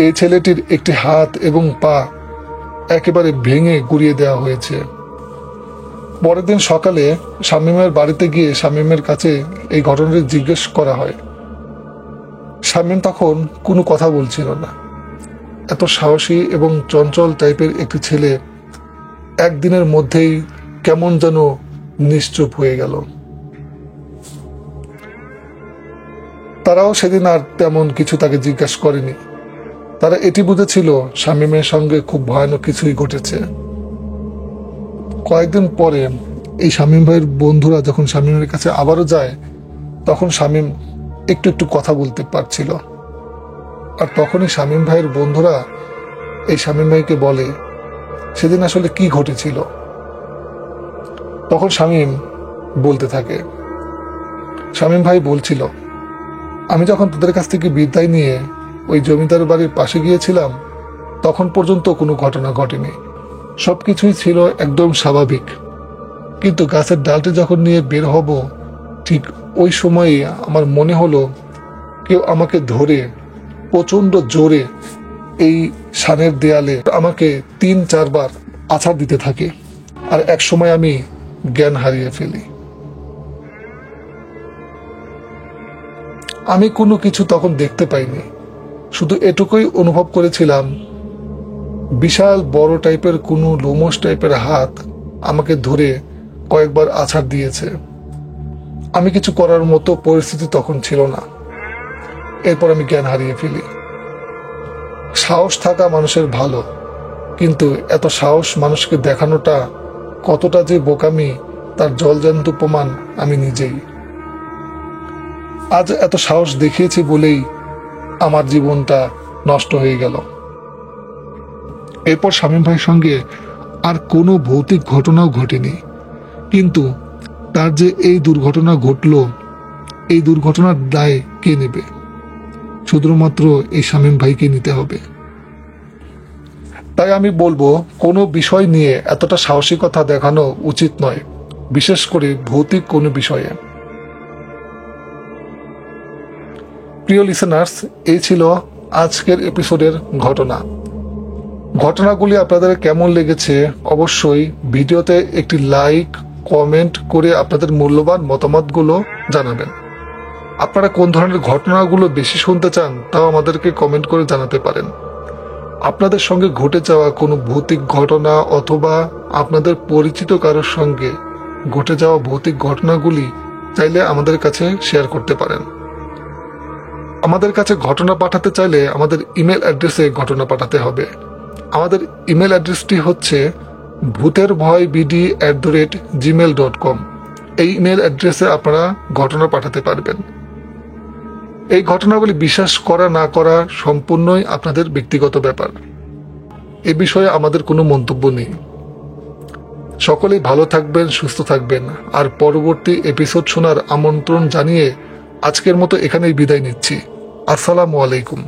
এই ছেলেটির একটি হাত এবং পা একেবারে ভেঙে গুঁড়িয়ে দেওয়া হয়েছে। পরের দিন সকালে শামীমের বাড়িতে গিয়ে শামীমের কাছে এই ঘটনাটি জিজ্ঞেস করা হয়। শামীম তখন কোনো কথা বলছিল না। এত সাহসী এবং চঞ্চল টাইপের একটি ছেলে একদিনের মধ্যেই কেমন যেন নিশ্চুপ হয়ে গেল। তারাও সেদিন আর তেমন কিছু তাকে জিজ্ঞাসা করেনি। তারা এটি বুঝেছিল শামীমের সঙ্গে খুব ভয়ানক কিছুই ঘটেছে। কয়েকদিন পরে এই শামীম ভাইয়ের বন্ধুরা যখন শামীমের কাছে আবারও যায়, তখন শামীম একটু একটু কথা বলতে পারছিল। আর তখনই শামীম ভাইয়ের বন্ধুরা এই শামীম ভাইকে বলে সেদিন আসলে কি ঘটেছিল। তখন শামীম বলতে থাকে, শামীম ভাই বলছিল, আমি যখন তোদের কাছ থেকে বিদায় নিয়ে ওই জমিদার বাড়ির পাশে গিয়েছিলাম তখন পর্যন্ত কোনো ঘটনা ঘটেনি, সবকিছুই ছিল একদম স্বাভাবিক। কিন্তু গাছের ডালটি যখন নিয়ে বের হব ঠিক ওই সময়ে আমার মনে হলো কেউ আমাকে ধরে প্রচন্ড জোরে এই সানের দেয়ালে আমাকে 3-4 বার আছাড় দিতে থাকে, আর এক সময় আমি জ্ঞান হারিয়ে ফেলি। আমি কোনো কিছু তখন দেখতে পাইনি, শুধু এটুকুই অনুভব করেছিলাম বিশাল বড় টাইপের কোনো লোমশ টাইপের হাত আমাকে ধরে কয়েকবার আছাড় দিয়েছে। আমি কিছু করার মতো পরিস্থিতি তখন ছিল না। এরপর আমি জ্ঞান হারিয়ে ফেলি। সাহস থাকা মানুষের ভালো, কিন্তু এত সাহস মানুষকে দেখানোটা কতটা যে বোকামি তার জলজান্ত প্রমাণ আমি নিজেই। আজ এত সাহস দেখিয়েছি বলেই আমার জীবনটা নষ্ট হয়ে গেল। এরপর শামীম ভাইয়ের সঙ্গে আর কোনো ভৌতিক ঘটনাও ঘটেনি, কিন্তু তার যে এই দুর্ঘটনা ঘটলো, এই দুর্ঘটনার দায় কে নেবে? শুধুমাত্র এই শামীম ভাইকে নিতে হবে। তাই আমি বলবো, কোনো বিষয় নিয়ে এতটা সাহসিকতা দেখানো উচিত নয়, বিশেষ করে ভৌতিক কোনো বিষয়ে। প্রিয় লিসেনার্স, এই ছিল আজকের এপিসোডের ঘটনাগুলি আপনাদের কেমন লেগেছে অবশ্যই ভিডিওতে একটি লাইক, কমেন্ট করে আপনাদের মূল্যবান মতামতগুলো জানাবেন। আপনারা কোন ধরনের ঘটনাগুলো বেশি শুনতে চান তাও আমাদেরকে কমেন্ট করে জানাতে পারেন। আপনাদের সঙ্গে ঘটে যাওয়া কোনো ভৌতিক ঘটনা অথবা আপনাদের পরিচিত কারোর সঙ্গে ঘটে যাওয়া ভৌতিক ঘটনাগুলি চাইলে আমাদের কাছে শেয়ার করতে পারেন। আমাদের কাছে ঘটনা পাঠাতে চাইলে আমাদের ইমেল অ্যাড্রেসে ঘটনা পাঠাতে হবে। আমাদের ইমেল অ্যাড্রেসটি হচ্ছে bhutervoybd@gmail.com। এই ইমেল অ্যাড্রেসে আপনারা ঘটনা পাঠাতে পারবেন। এই ঘটনাগুলি বিশ্বাস করা না করা সম্পূর্ণই আপনাদের ব্যক্তিগত ব্যাপার। এ বিষয়ে আমাদের কোনো মন্তব্য নেই। সকলেই ভালো থাকবেন, সুস্থ থাকবেন, আর পরবর্তী এপিসোড শোনার আমন্ত্রণ জানিয়ে আজকের মতো এখানেই বিদায় নিচ্ছি। আসসালামু আলাইকুম।